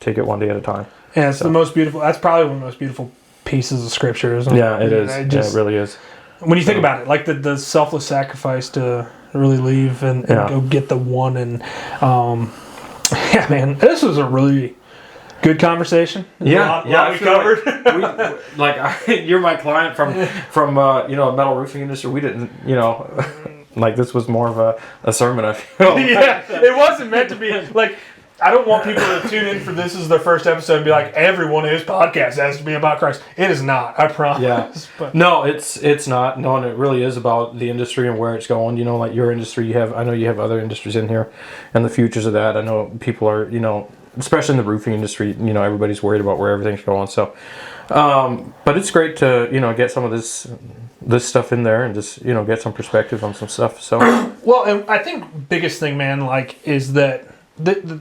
take it one day at a time. Yeah, it's the most beautiful. That's probably one of the most beautiful pieces of scripture, isn't it? Yeah, it is. It really is. when you think about it, like the selfless sacrifice to really leave and go get the one. And yeah, man, this was a really good conversation. We covered. You're my client from metal roofing industry. We didn't, like this was more of a sermon. I feel. Yeah, it wasn't meant to be like. I don't want people to tune in for this as their first episode and be like, every one of his podcasts has to be about Christ. It is not, I promise. Yeah. But. No, it's not. No, and it really is about the industry and where it's going. Like your industry, I know you have other industries in here and the futures of that. I know people are, especially in the roofing industry, everybody's worried about where everything's going. So, but it's great to, get some of this stuff in there and just, get some perspective on some stuff. So, well, and I think biggest thing, man, is that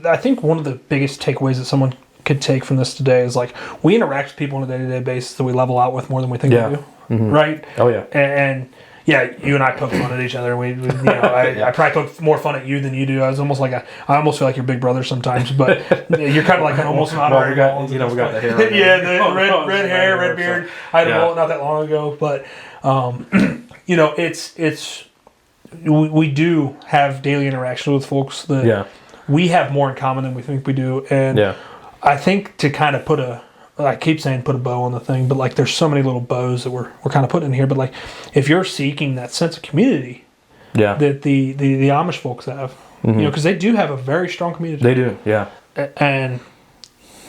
I think one of the biggest takeaways that someone could take from this today is we interact with people on a day-to-day basis that we level out with more than we think we do, right? Oh yeah, and yeah, you and I poke fun at each other. I probably poke more fun at you than you do. I almost feel like your big brother sometimes, but you're kind of like an almost not. We got the hair. Right yeah, the red hair, red beard. I had a mullet not that long ago, but we do have daily interactions with folks that we have more in common than we think we do, and I think to kind of I keep saying put a bow on the thing, but there's so many little bows that we're kind of putting in here. But if you're seeking that sense of community, that the Amish folks have, because they do have a very strong community. They do, yeah. And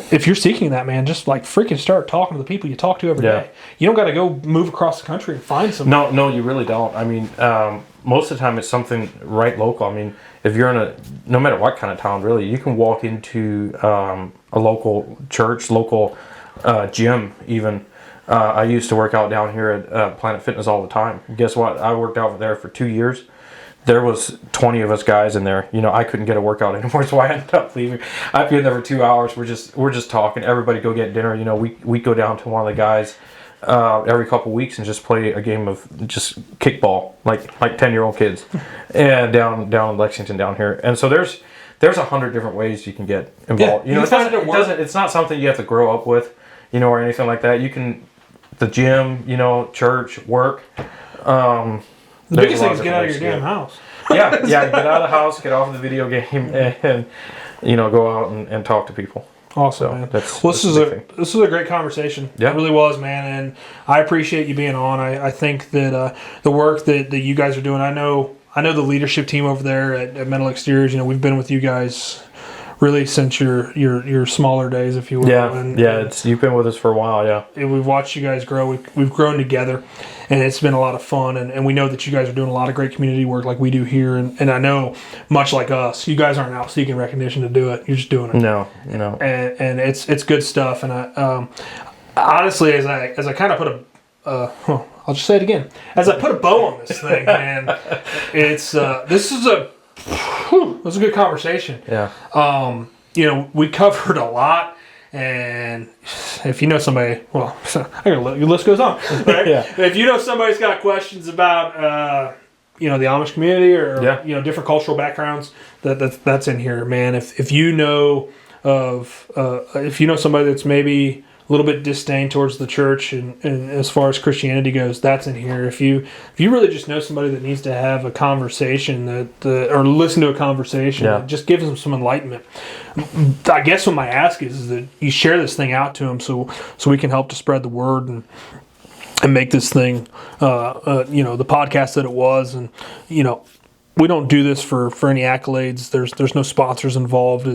if you're seeking that, man, just freaking start talking to the people you talk to every day. You don't got to go move across the country and find someone. No, you really don't. I mean, most of the time it's something right local. I mean, if you're in no matter what kind of town, really, you can walk into a local church, local gym even. I used to work out down here at Planet Fitness all the time. Guess what? I worked out there for 2 years. There was 20 of us guys in there. I couldn't get a workout anymore, so I ended up leaving. I've been there for 2 hours. We're just talking. Everybody go get dinner. We go down to one of the guys every couple weeks and just play a game of just kickball, like 10-year-old kids, and down in Lexington down here. And so there's 100 different ways you can get involved. It's not something you have to grow up with, or anything like that. You can the gym, church, work. The biggest thing is get out of your damn house. Yeah, get out of the house, get off of the video game, and go out and talk to people. Awesome, man. This is a great conversation. Yeah. It really was, man, and I appreciate you being on. I think that the work that you guys are doing, I know the leadership team over there at Metal Exteriors. We've been with you guys really since your smaller days, if you will. Yeah, you've been with us for a while, yeah. And we've watched you guys grow. We've grown together, and it's been a lot of fun. And we know that you guys are doing a lot of great community work like we do here. And I know, much like us, you guys aren't out seeking recognition to do it. You're just doing it. No. And it's good stuff. And I honestly, as I kind of put I'll just say it again. As I put a bow on this thing, man, it's this is a good conversation. Yeah. We covered a lot, and if you know somebody, well, your list goes on, right? Yeah. If you know somebody's got questions about, the Amish community or different cultural backgrounds, that's in here, man. If you know somebody that's maybe a little bit disdain towards the church and as far as Christianity goes, that's in here. If you really just know somebody that needs to have a conversation or listen to a conversation, that just gives them some enlightenment. I guess what my ask is that you share this thing out to them so we can help to spread the word and make this thing, the podcast that it was. And, we don't do this for any accolades. There's no sponsors involved.